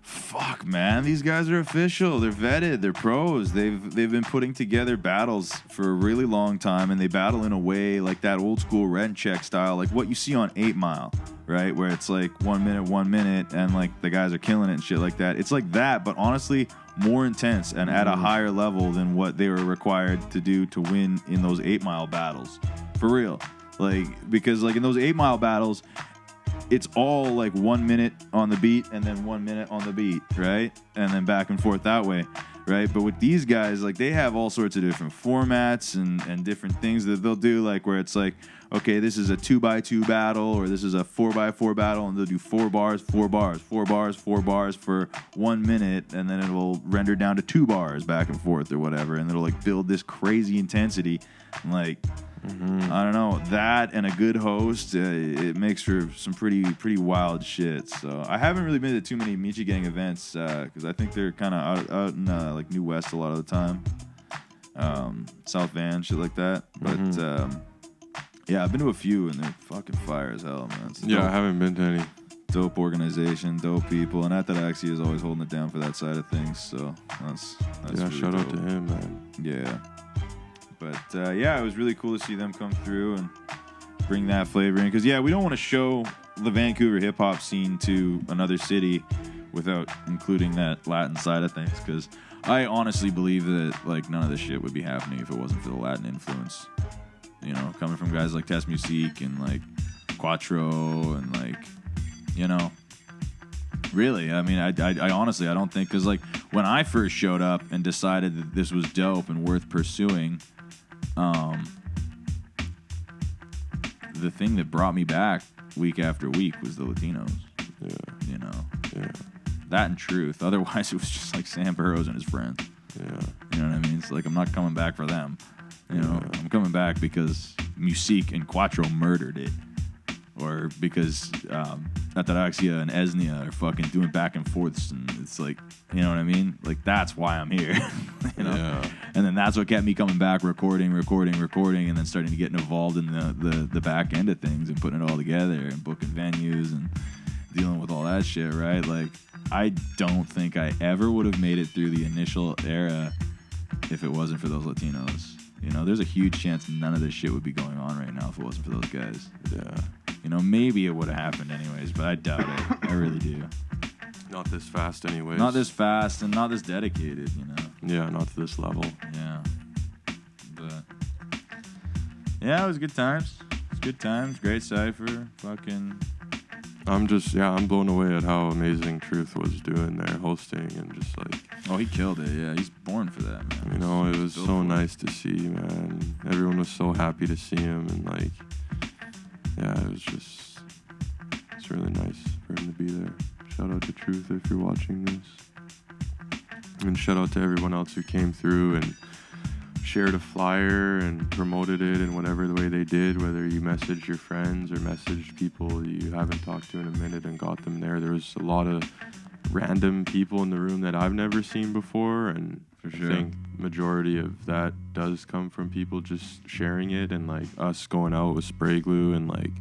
fuck, man, these guys are official. They're vetted. They're pros. They've been putting together battles for a really long time, and they battle in a way like that old school rent check style, like what you see on 8 Mile, right? Where it's like 1 minute, and like the guys are killing it and shit like that. It's like that, but honestly, more intense and at a higher level than what they were required to do to win in those 8 Mile battles. For real. Like, because like in those 8 Mile battles, it's all like 1 minute on the beat and then 1 minute on the beat, right? And then back and forth that way. right? But with these guys, like they have all sorts of different formats and different things that they'll do, like where it's like, okay, this is a 2x2 battle or this is a 4x4 battle, and they'll do 4 bars, 4 bars, 4 bars, 4 bars for 1 minute, and then it will render down to 2 bars back and forth or whatever, and it'll like build this crazy intensity. Like, I don't know, that and a good host, it makes for some pretty wild shit. So I haven't really been to too many Miuseeq Gang events because I think they're kind of out in like New West a lot of the time, South Van, shit like that. But yeah, I've been to a few and they're fucking fire as hell, man. Yeah, I haven't been to any. Dope organization, dope people, and Ataraxia is always holding it down for that side of things. So that's yeah, really shout out dope. to him, man. Yeah. But, yeah, it was really cool to see them come through and bring that flavor in. Because, yeah, we don't want to show the Vancouver hip-hop scene to another city without including that Latin side of things. Because I honestly believe that, like, none of this shit would be happening if it wasn't for the Latin influence. You know, coming from guys like Miuseeq and, like, Quattro and, like, you know. Really, I mean, I honestly, I don't think... Because, like, when I first showed up and decided that this was dope and worth pursuing... the thing that brought me back week after week was the Latinos. Yeah. You know? Yeah. That and Trewth. Otherwise, it was just like Sam Burrows and his friends. Yeah. You know what I mean? It's like, I'm not coming back for them. You know? I'm coming back because Miuseeq and Quattro murdered it. Or because Ataraxia and Esnia are fucking doing back and forths, and it's like, you know what I mean? Like, that's why I'm here. You know? Yeah. And then that's what kept me coming back, recording, and then starting to get involved in the back end of things and putting it all together and booking venues and dealing with all that shit, right? Like, I don't think I ever would have made it through the initial era if it wasn't for those Latinos. You know, there's a huge chance none of this shit would be going on right now if it wasn't for those guys. Yeah. You know, maybe it would have happened anyways, but I doubt it. I really do. Not this fast anyways. Not this fast and not this dedicated, you know. Yeah, not to this level. Yeah. But yeah, it was good times. It's good times. Great cypher. Fucking. I'm blown away at how amazing Trewth was doing there, hosting and just like. Oh, he killed it. Yeah, he's born for that, man. You know, it was so nice to see, man. Everyone was so happy to see him, and like, yeah, it's really nice for him to be there. Shout out to Trewth if you're watching this. And shout out to everyone else who came through and shared a flyer and promoted it in whatever the way they did, whether you messaged your friends or messaged people you haven't talked to in a minute and got them there. There was a lot of random people in the room that I've never seen before, and For sure. I think majority of that does come from people just sharing it, and like us going out with spray glue and like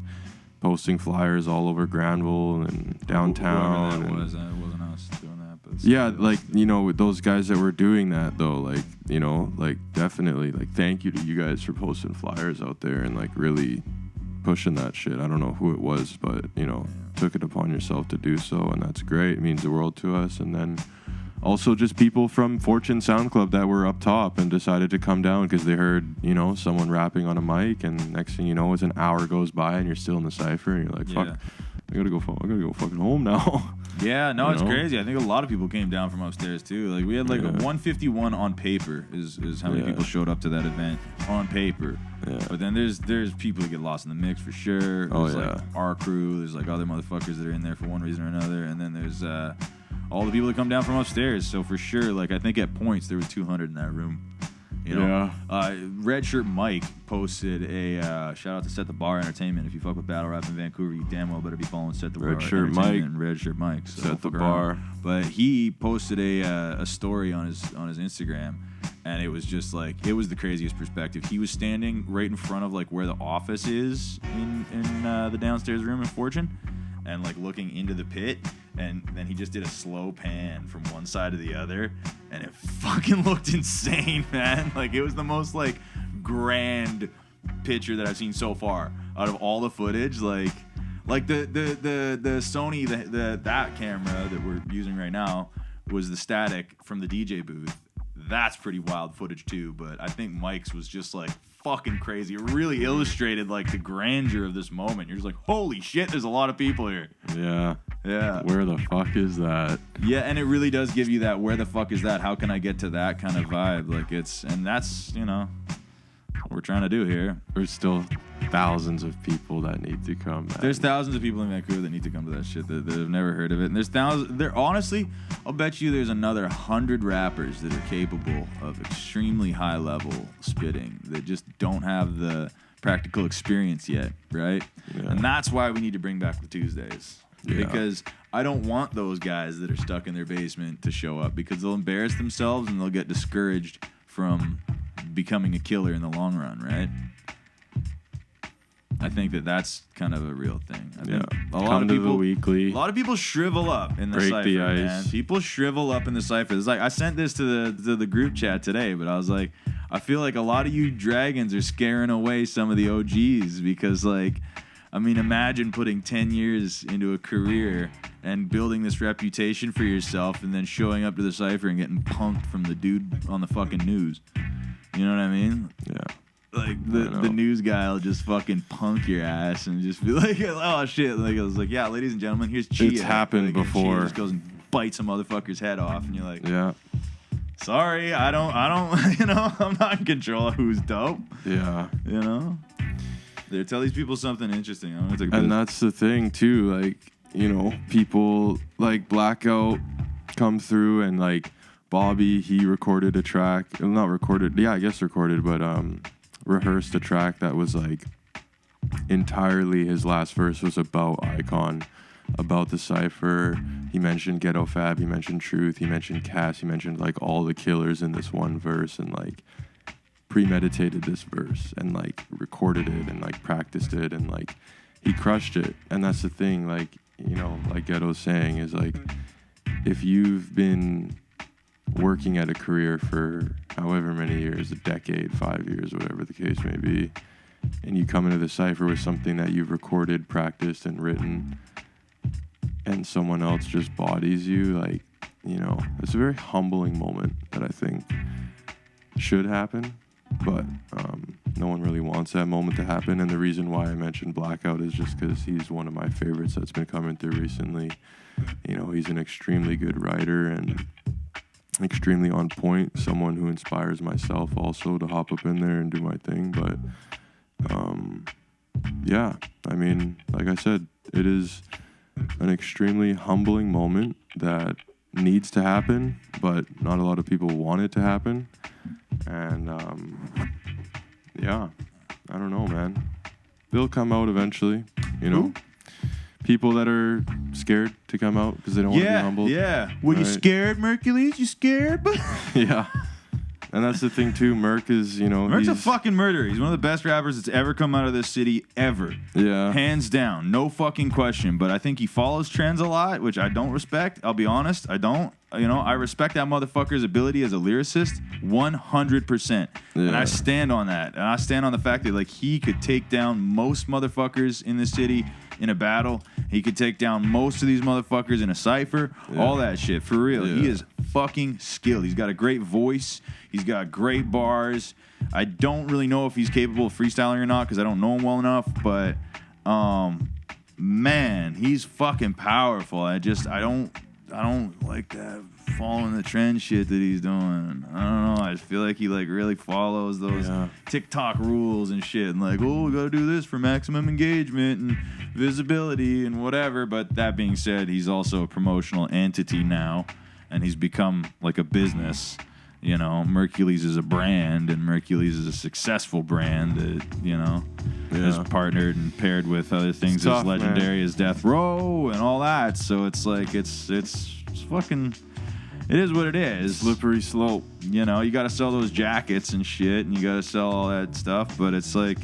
posting flyers all over Granville and downtown. Whoever that was, it wasn't us doing that. But yeah, like, you know, with those guys that were doing that though, like, you know, like definitely like thank you to you guys for posting flyers out there and like really pushing that shit. I don't know who it was, but you know, took it upon yourself to do so, and that's great. It means the world to us. And then also just people from Fortune Sound Club that were up top and decided to come down because they heard, you know, someone rapping on a mic, and next thing you know, as an hour goes by and you're still in the cypher and you're like, fuck, I gotta go fucking home now. Yeah, no, it's know? crazy. I think a lot of people came down from upstairs too. Like we had like a 151 on paper is how many people showed up to that event on paper. Yeah. But then there's people that get lost in the mix for sure. There's like our crew. There's like other motherfuckers that are in there for one reason or another. And then there's all the people that come down from upstairs. So for sure, like I think at points there was 200 in that room. You know, Red Shirt Mike posted a shout out to Set the Bar Entertainment. If you fuck with battle rap in Vancouver, you damn well better be following Set the Bar Entertainment and Red Shirt Mike. So Set the Bar. But he posted a story on his Instagram, and it was just like, it was the craziest perspective. He was standing right in front of like where the office is in the downstairs room in Fortune, and like looking into the pit. And then he just did a slow pan from one side to the other, and it fucking looked insane, man. Like it was the most like grand picture that I've seen so far out of all the footage. Like the Sony that camera that we're using right now was the static from the DJ booth. That's pretty wild footage too. But I think Mike's was just like fucking crazy. It really illustrated like the grandeur of this moment. You're just like, holy shit, there's a lot of people here. Yeah. Yeah. Where the fuck is that? Yeah, and it really does give you that where the fuck is that? How can I get to that kind of vibe? Like and that's, what we're trying to do here. There's still thousands of people that need to come. Man. There's thousands of people in Vancouver that need to come to that shit that have never heard of it. And there's thousands. Honestly, I'll bet you there's another 100 rappers that are capable of extremely high level spitting that just don't have the practical experience yet, right? Yeah. And that's why we need to bring back the Tuesdays. Yeah. Because I don't want those guys that are stuck in their basement to show up because they'll embarrass themselves and they'll get discouraged from becoming a killer in the long run, right? I think that's kind of a real thing. I think a lot of people shrivel up in the break cypher, the ice. Man. People shrivel up in the cypher. It's like I sent this to the group chat today, but I was like, I feel like a lot of you dragons are scaring away some of the OGs because, like, I mean, imagine putting 10 years into a career and building this reputation for yourself and then showing up to the cypher and getting punked from the dude on the fucking news. You know what I mean? Yeah. Like, the news guy will just fucking punk your ass and just be like, oh, shit. Like, I was like, yeah, ladies and gentlemen, here's Chia. It's happened before. Chia just goes and bites a motherfucker's head off. And you're like, yeah. Sorry, I don't, I'm not in control of who's dope. Yeah. They tell these people something interesting. And that's the thing, too. Like, people like Blackout come through and, like, Bobbie, he recorded a track. Not recorded. Yeah, I guess recorded, but rehearsed a track that was, like, entirely his last verse was about Icon, about the cypher. He mentioned Ghetto Fab, he mentioned Trewth, he mentioned Kass, he mentioned, like, all the killers in this one verse and, like, premeditated this verse and, like, recorded it and, like, practiced it and, like, he crushed it. And that's the thing, like, like Ghetto's saying is, like, if you've been working at a career for however many years, a decade, 5 years, whatever the case may be, and you come into the cypher with something that you've recorded, practiced, and written, and someone else just bodies you, like, it's a very humbling moment that I think should happen, but no one really wants that moment to happen. And the reason why I mentioned Blackout is just because he's one of my favorites that's been coming through recently. He's an extremely good writer and extremely on point, someone who inspires myself also to hop up in there and do my thing. But yeah, I mean, like I said, it is an extremely humbling moment that needs to happen, but not a lot of people want it to happen. And yeah, I don't know, man. They'll come out eventually, Ooh. People that are scared to come out because they don't want to be humbled. Yeah. Were you scared, Mercules? You scared? Yeah. And that's the thing, too. Merc is, Merc's a fucking murderer. He's one of the best rappers that's ever come out of this city, ever. Yeah. Hands down. No fucking question. But I think he follows trends a lot, which I don't respect. I'll be honest. I don't. I respect that motherfucker's ability as a lyricist 100%. Yeah. And I stand on that. And I stand on the fact that, like, he could take down most motherfuckers in the city in a battle. He could take down most of these motherfuckers in a cypher. Yeah. All that shit. For real. Yeah. He is fucking skilled. He's got a great voice. He's got great bars. I don't really know if he's capable of freestyling or not because I don't know him well enough. But, man, he's fucking powerful. I don't like that following the trend shit that he's doing. I don't know. I just feel like he, like, really follows those TikTok rules and shit. And, like, we got to do this for maximum engagement and visibility and whatever. But that being said, he's also a promotional entity now. And he's become, like, a business. Mercules is a brand, and Mercules is a successful brand that, is partnered and paired with other things as legendary as Death Row and all that. So it's like, it's fucking, it is what it is. Slippery slope. You got to sell those jackets and shit, and you got to sell all that stuff, but it's like,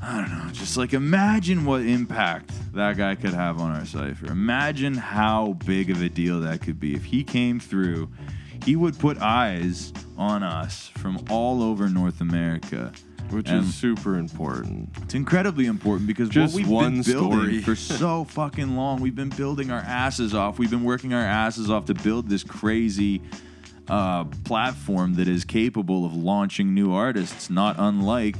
I don't know, just like imagine what impact that guy could have on our cypher. Imagine how big of a deal that could be if he came through. He would put eyes on us from all over North America. Which is super important. It's incredibly important because just what we've been building for so fucking long, we've been building our asses off. We've been working our asses off to build this crazy platform that is capable of launching new artists, not unlike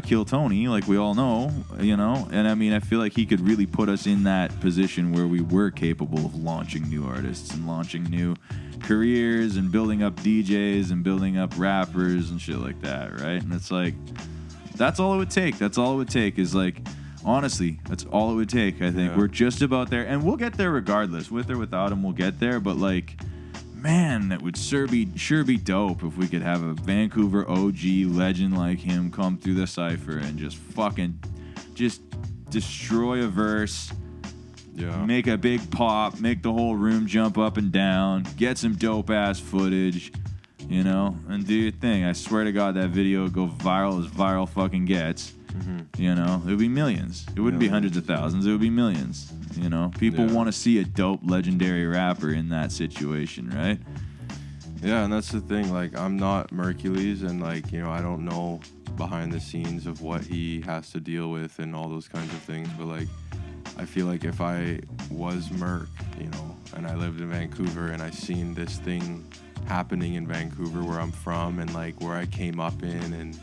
Kill Tony, like we all know, you know. And I mean, I feel like he could really put us in that position where we were capable of launching new artists and launching new careers and building up DJs and building up rappers and shit like that, right? And it's like, that's all it would take. That's all it would take is like, honestly, that's all it would take. I think we're just about there, and we'll get there regardless. With or without him, we'll get there. But like, man, that would sure be dope if we could have a Vancouver OG legend like him come through the cypher and just fucking just destroy a verse. Yeah. Make a big pop, make the whole room jump up and down, get some dope ass footage, you know, and do your thing. I swear to God, that video would go viral as viral fucking gets. Mm-hmm. You know, it would be millions. It wouldn't be hundreds of thousands. It would be millions. You know, people want to see a dope, legendary rapper in that situation, right? Yeah, and that's the thing. Like, I'm not Mercules, and like, you know, I don't know behind the scenes of what he has to deal with and all those kinds of things. But like, I feel like if I was Merc, you know, and I lived in Vancouver and I seen this thing happening in Vancouver where I'm from and like where I came up in, and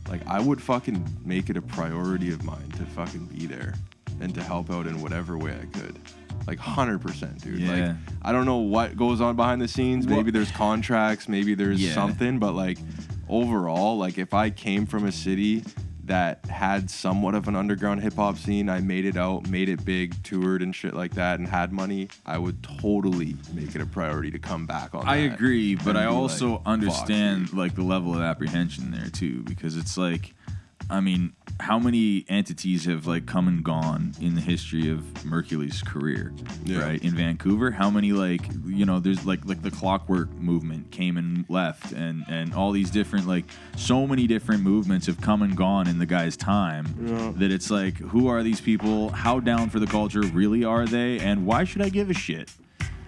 like I would fucking make it a priority of mine to fucking be there and to help out in whatever way I could. Like 100%, dude. Yeah. Like, I don't know what goes on behind the scenes. Maybe there's contracts, maybe there's something, but like overall, like if I came from a city that had somewhat of an underground hip-hop scene, I made it out, made it big, toured and shit like that, and had money, I would totally make it a priority to come back on that. I agree, but I also understand like the level of apprehension there too, because it's like, I mean, how many entities have like come and gone in the history of Mercury's career, right? In Vancouver, how many, like, you know, there's like the Clockwork movement came and left, and all these different, like, so many different movements have come and gone in the guy's time that it's like, who are these people? How down for the culture really are they? And why should I give a shit?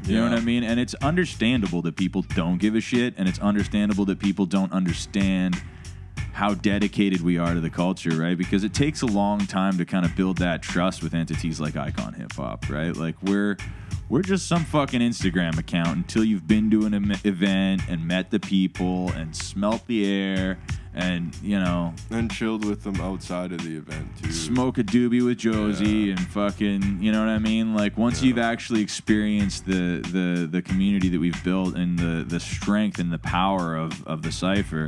You know what I mean? And it's understandable that people don't give a shit, and it's understandable that people don't understand how dedicated we are to the culture, right? Because it takes a long time to kind of build that trust with entities like Icon Hip Hop, right? Like we're just some fucking Instagram account until you've been to an event and met the people and smelt the air and, you know, and chilled with them outside of the event too. Smoke a doobie with Josie and fucking, you know what I mean? Like once you've actually experienced the community that we've built and the strength and the power of the cypher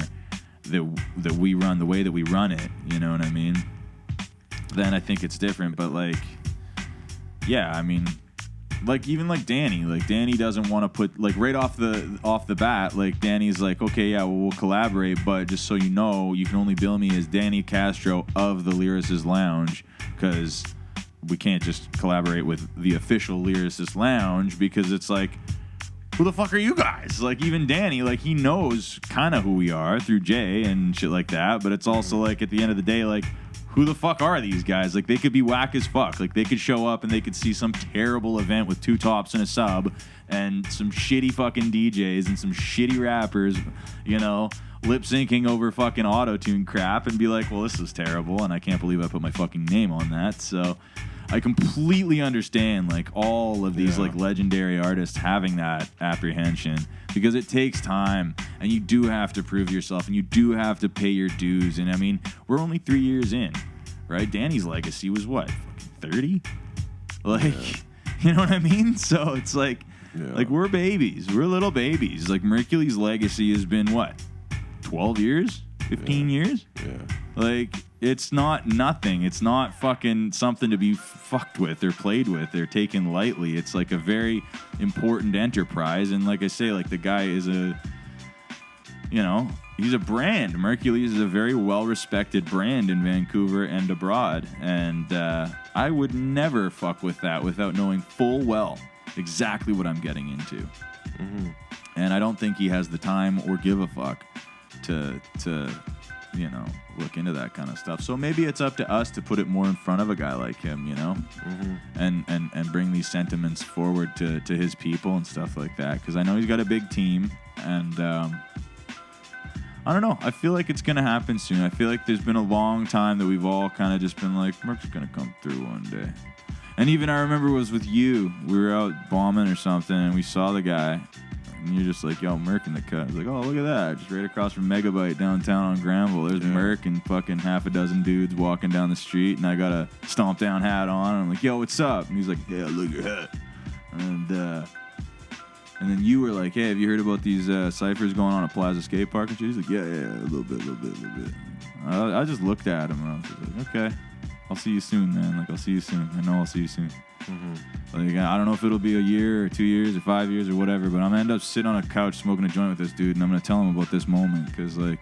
that we run, the way that we run it, you know what I mean? Then I think it's different. But like, yeah, I mean, like even like Danny doesn't want to put, like, right off the bat, like Danny's like, okay, yeah, well, we'll collaborate, but just so you know, you can only bill me as Danny Castro of the Lyricist Lounge, because we can't just collaborate with the official Lyricist Lounge, because it's like, who the fuck are you guys? Like, even Danny, like, he knows kind of who we are through Jay and shit like that, but it's also like, at the end of the day, like, who the fuck are these guys? Like, they could be whack as fuck. Like, they could show up and they could see some terrible event with 2 tops and a sub and some shitty fucking DJs and some shitty rappers, you know, lip syncing over fucking auto-tune crap, and be like, well, this is terrible, and I can't believe I put my fucking name on that. So I completely understand, like, all of these like legendary artists having that apprehension, because it takes time, and you do have to prove yourself, and you do have to pay your dues. And I mean, we're only 3 years in, right? Danny's legacy was what, 30? Like, you know what I mean? So it's like, like, we're babies, we're little babies. Like, Mercury's legacy has been what, 12 years, 15 years? Like, it's not nothing. It's not fucking something to be fucked with or played with or taken lightly. It's like a very important enterprise. And like I say, like, the guy is a, you know, he's a brand. Mercules is a very well-respected brand in Vancouver and abroad. And I would never fuck with that without knowing full well exactly what I'm getting into. Mm-hmm. And I don't think he has the time or give a fuck to you know, look into that kind of stuff. So maybe it's up to us to put it more in front of a guy like him, you know, and bring these sentiments forward to his people and stuff like that. Because I know he's got a big team, and I don't know. I feel like it's going to happen soon. I feel like there's been a long time that we've all kind of just been like, Merc's going to come through one day. And even I remember it was with you. We were out bombing or something, and we saw the guy. And you're just like, yo, Merc in the cut. I was like, oh, look at that. Just right across from Megabyte downtown on Granville. There's Merc and fucking half a dozen dudes walking down the street. And I got a stomp down hat on. And I'm like, yo, what's up? And he's like, yeah, look at your hat. And then you were like, hey, have you heard about these ciphers going on at Plaza Skate Park? And he's like, yeah, a little bit. I just looked at him and I was just like, okay, I'll see you soon, man. Like, I'll see you soon. I know I'll see you soon. Mm-hmm. Like, I don't know if it'll be a year or 2 years or 5 years or whatever, but I'm going to end up sitting on a couch smoking a joint with this dude, and I'm going to tell him about this moment because, like,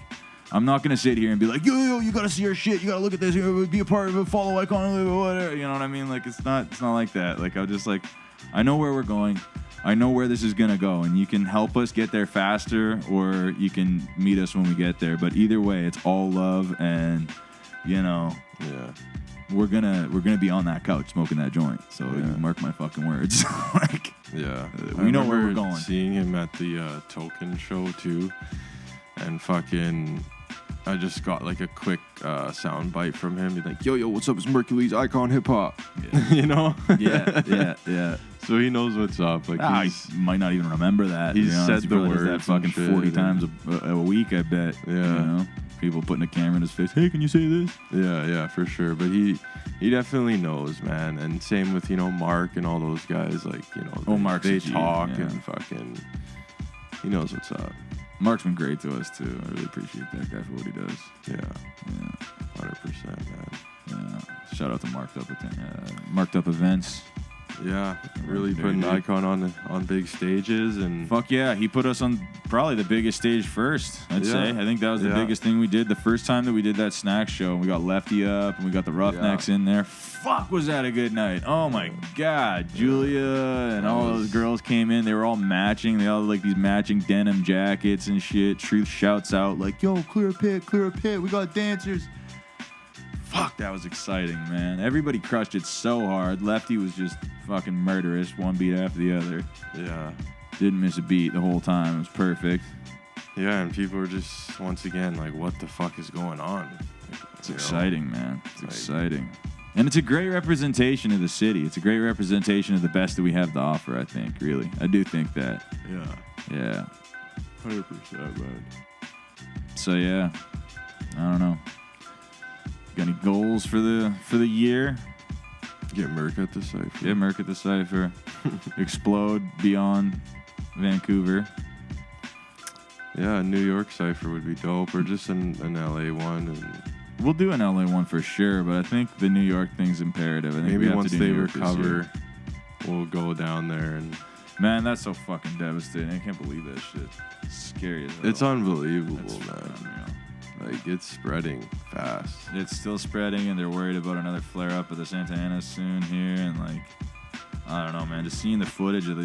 I'm not going to sit here and be like, yo, you got to see our shit. You got to look at this. Be a part of it. Follow icon, whatever. You know what I mean? Like, it's not like that. Like, I'm just like, I know where we're going. I know where this is going to go, and you can help us get there faster or you can meet us when we get there. But either way, it's all love, and, you know, we're gonna be on that couch smoking that joint. So you mark my fucking words. Like, we know where we're going. Seeing him at the Token show, too, and fucking... I just got like a quick sound bite from him. He's like, yo, what's up? It's Mercules, Icon Hip Hop. Yeah. You know? Yeah. So he knows what's up. Like, he might not even remember that. He said the words that fucking 40 times a week, I bet. Yeah. You know? People putting a camera in his face. Hey, can you say this? Yeah, for sure. But he definitely knows, man. And same with, you know, Mark and all those guys. Like, you know, they talk and fucking... He knows what's up. Mark's been great to us, too. I really appreciate that guy for what he does. Yeah. 100%, man. Yeah. Shout out to Marked Up Events. Yeah, really putting Icon on big stages. And fuck yeah, he put us on probably the biggest stage first, I'd say. I think that was the biggest thing we did. The first time that we did that snack show, we got Lefty up and we got the Roughnecks in there. Fuck, was that a good night. Oh my God. Julia and all those girls came in. They were all matching. They all had like these matching denim jackets and shit. Trewth shouts out like, yo, clear a pit. We got dancers. Fuck, that was exciting, man. Everybody crushed it so hard. Lefty was just fucking murderous, one beat after the other. Yeah. Didn't miss a beat the whole time. It was perfect. Yeah, and people were just, once again, like, what the fuck is going on? It's exciting, man. It's exciting. And it's a great representation of the city. It's a great representation of the best that we have to offer, I think, really. I do think that. Yeah. 100%, man. So, yeah. I don't know. Got any goals for the year? Get Merc at the Cypher. Explode beyond Vancouver. Yeah, a New York Cypher would be dope, or just an LA one. And we'll do an LA one for sure, but I think the New York thing's imperative. I think maybe we have once to do they New York recover, we'll go down there and. Man, that's so fucking devastating. I can't believe that shit. It's scary as hell. It's unbelievable, man. Unreal. Like, it's spreading fast. It's still spreading, and they're worried about another flare-up of the Santa Ana soon here, and, like, I don't know, man. Just seeing the footage of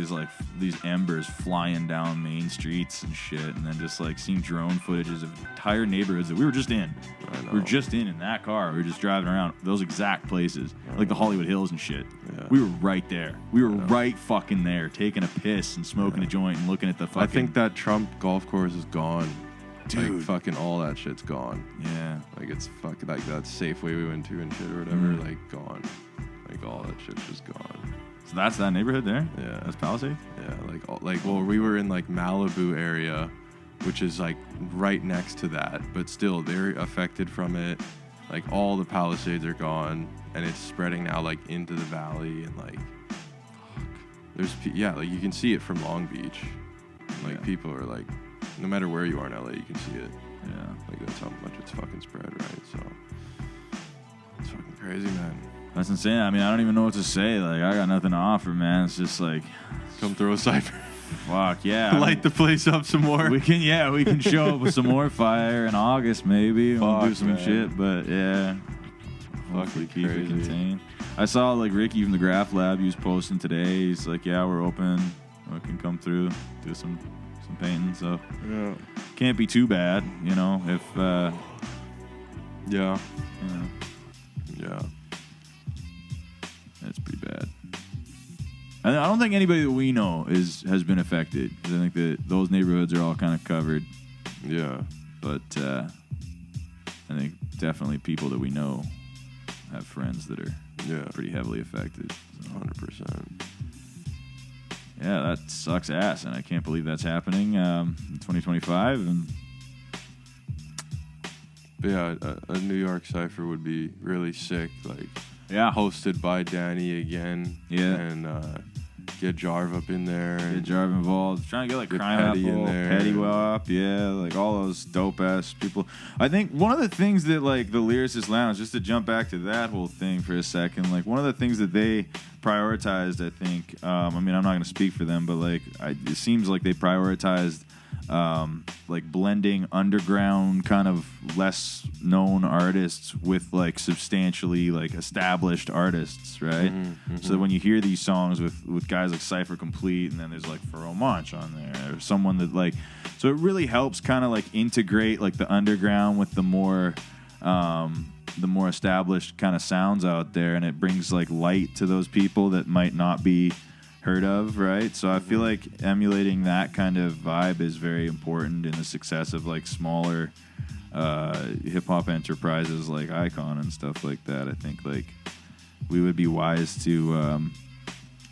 these embers flying down main streets and shit, and then just, like, seeing drone footages of entire neighborhoods that we were just in. We were just in that car. We were just driving around those exact places, like the Hollywood Hills and shit. Yeah. We were right there. We were right fucking there, taking a piss and smoking a joint and looking at the fucking... I think that Trump golf course is gone. Dude. Like, fucking all that shit's gone. Yeah. Like, it's fucking, like, that Safeway we went to and shit or whatever, like, gone. Like, all that shit's just gone. So that's that neighborhood there? Yeah. That's Palisade? Yeah, well, we were in, like, Malibu area, which is, like, right next to that, but still, they're affected from it. Like, all the Palisades are gone, and it's spreading now, like, into the valley, and, like, like, you can see it from Long Beach. Like, people are, like, no matter where you are in LA, you can see it. Yeah. Like, that's how much it's fucking spread, right? So, it's fucking crazy, man. That's insane. I mean, I don't even know what to say. Like, I got nothing to offer, man. It's just like... Come throw a cypher. Fuck, yeah. Light the place up some more. We can show up with some more fire in August, maybe. We'll do some shit, but yeah. Hopefully keep it contained. I saw, like, Ricky from the Graph Lab, he was posting today. He's like, yeah, we're open. We can come through, do some painting, so can't be too bad, you know, if yeah, that's pretty bad. I don't think anybody that we know has been affected, because I think that those neighborhoods are all kind of covered, but I think definitely people that we know have friends that are pretty heavily affected, so. 100%. yeah, that sucks ass, and I can't believe that's happening in 2025. And yeah, a New York Cypher would be really sick. Like, yeah, hosted by Danny again. Yeah. And get Jarv up in there. Get Jarv involved. Trying to get like Crime Petty Apple, in there. Petty up, yeah, like all those dope ass people. I think one of the things that like the Lyricist Lounge, just to jump back to that whole thing for a second, like one of the things that they prioritized, I think, I mean, I'm not going to speak for them, but like it seems like they prioritized like blending underground kind of less known artists with like substantially like established artists, right? So that when you hear these songs with guys like Cypher Complete, and then there's like Pharoah Monch on there, or someone that like, so it really helps kind of like integrate like the underground with the more established kind of sounds out there, and it brings like light to those people that might not be heard of, right? So I feel like emulating that kind of vibe is very important in the success of like smaller hip-hop enterprises like Icon and stuff like that. I think like we would be wise to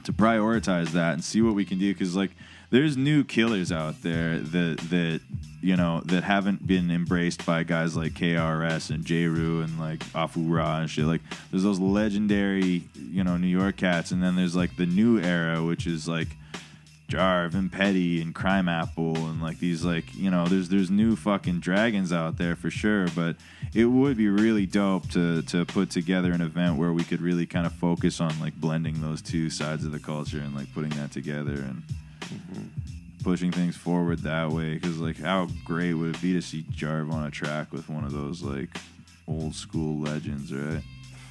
prioritize that and see what we can do, because like there's new killers out there that you know that haven't been embraced by guys like KRS and J-Ru and like Afu Ra and shit. Like there's those legendary, you know, New York cats, and then there's like the new era, which is like Jarv and Petty and Crime Apple and like these like, you know, there's new fucking dragons out there for sure. But it would be really dope to put together an event where we could really kind of focus on like blending those two sides of the culture and like putting that together and pushing things forward that way. Because like how great would it be to see Jarv on a track with one of those like old school legends, right?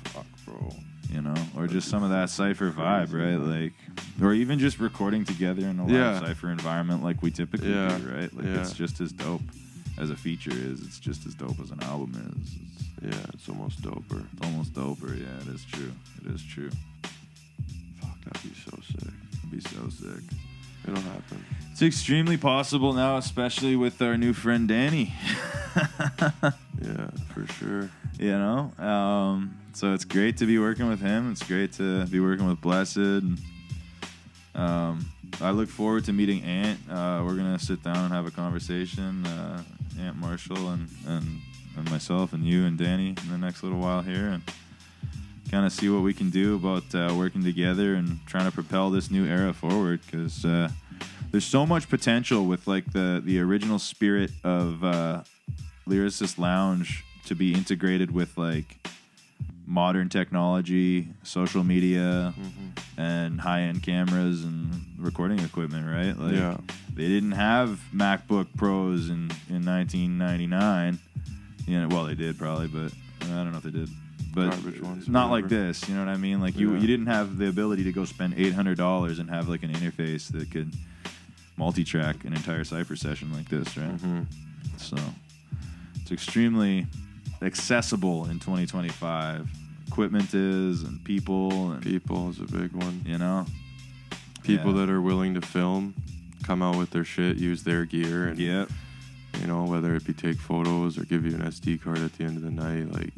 Fuck, bro. You know, or just some of that Cypher vibe, right? Like, or even just recording together in a live Cypher environment like we typically do, right? Like, it's just as dope as a feature is. It's just as dope as an album is. It's almost doper. It's almost doper, yeah, it is true. It is true. Fuck, that'd be so sick. It'd be so sick. It'll happen. It's extremely possible now, especially with our new friend Danny. Yeah, for sure. You know? So it's great to be working with him. It's great to be working with Blessed. And, I look forward to meeting Ant. We're going to sit down and have a conversation, Ant Marshall and myself and you and Danny in the next little while here, and kind of see what we can do about working together and trying to propel this new era forward, because there's so much potential with like the original spirit of Lyricist Lounge to be integrated with like modern technology, social media, and high-end cameras and recording equipment, right? Like they didn't have MacBook Pros in 1999. You know, well, they did probably, but I don't know if they did. But not like this, you know what I mean? Like you didn't have the ability to go spend $800 and have like an interface that could multi-track an entire Cypher session like this, right? So it's extremely accessible in 2025. Equipment is, and people is a big one. You know, people that are willing to film, come out with their shit, use their gear, and you know, whether it be take photos or give you an SD card at the end of the night, like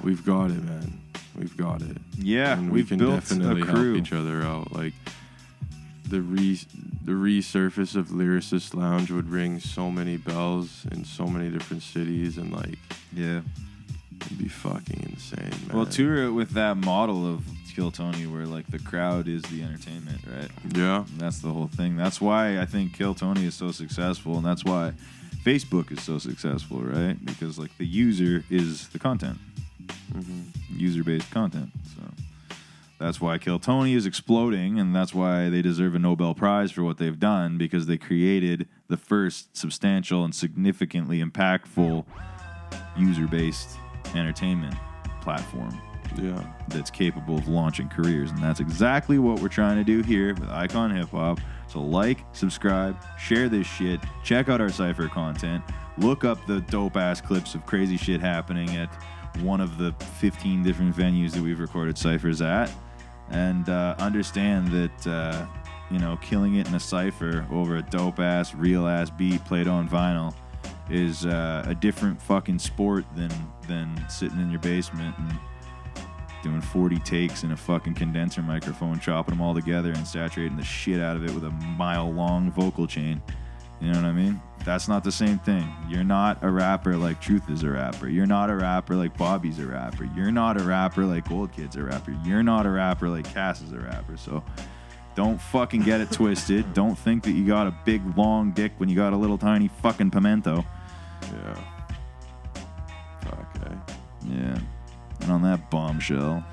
we've got it, man. We've got it. Yeah, and we can built definitely a crew. help each other out. Like the resurface of Lyricist Lounge would ring so many bells in so many different cities, and like it'd be fucking insane, man. Well, tour it with that model of Kill Tony, where like the crowd is the entertainment, right? Yeah, and that's the whole thing. That's why I think Kill Tony is so successful, and that's why Facebook is so successful, right? Because like the user is the content, user-based content. So that's why Kill Tony is exploding, and that's why they deserve a Nobel Prize for what they've done, because they created the first substantial and significantly impactful user-based entertainment platform that's capable of launching careers. And that's exactly what we're trying to do here with Icon Hip Hop. So like, subscribe, share this shit, check out our Cypher content, look up the dope ass clips of crazy shit happening at one of the 15 different venues that we've recorded Cyphers at, and understand that you know, killing it in a Cypher over a dope ass real ass beat played on vinyl is a different fucking sport than sitting in your basement and doing 40 takes in a fucking condenser microphone, chopping them all together and saturating the shit out of it with a mile-long vocal chain. You know what I mean? That's not the same thing. You're not a rapper like Trewth is a rapper. You're not a rapper like Bobbie's a rapper. You're not a rapper like Old Kid's a rapper. You're not a rapper like Kass is a rapper. So don't fucking get it twisted. Don't think that you got a big, long dick when you got a little tiny fucking pimento. Yeah. Fuck, eh? Yeah. And on that bombshell...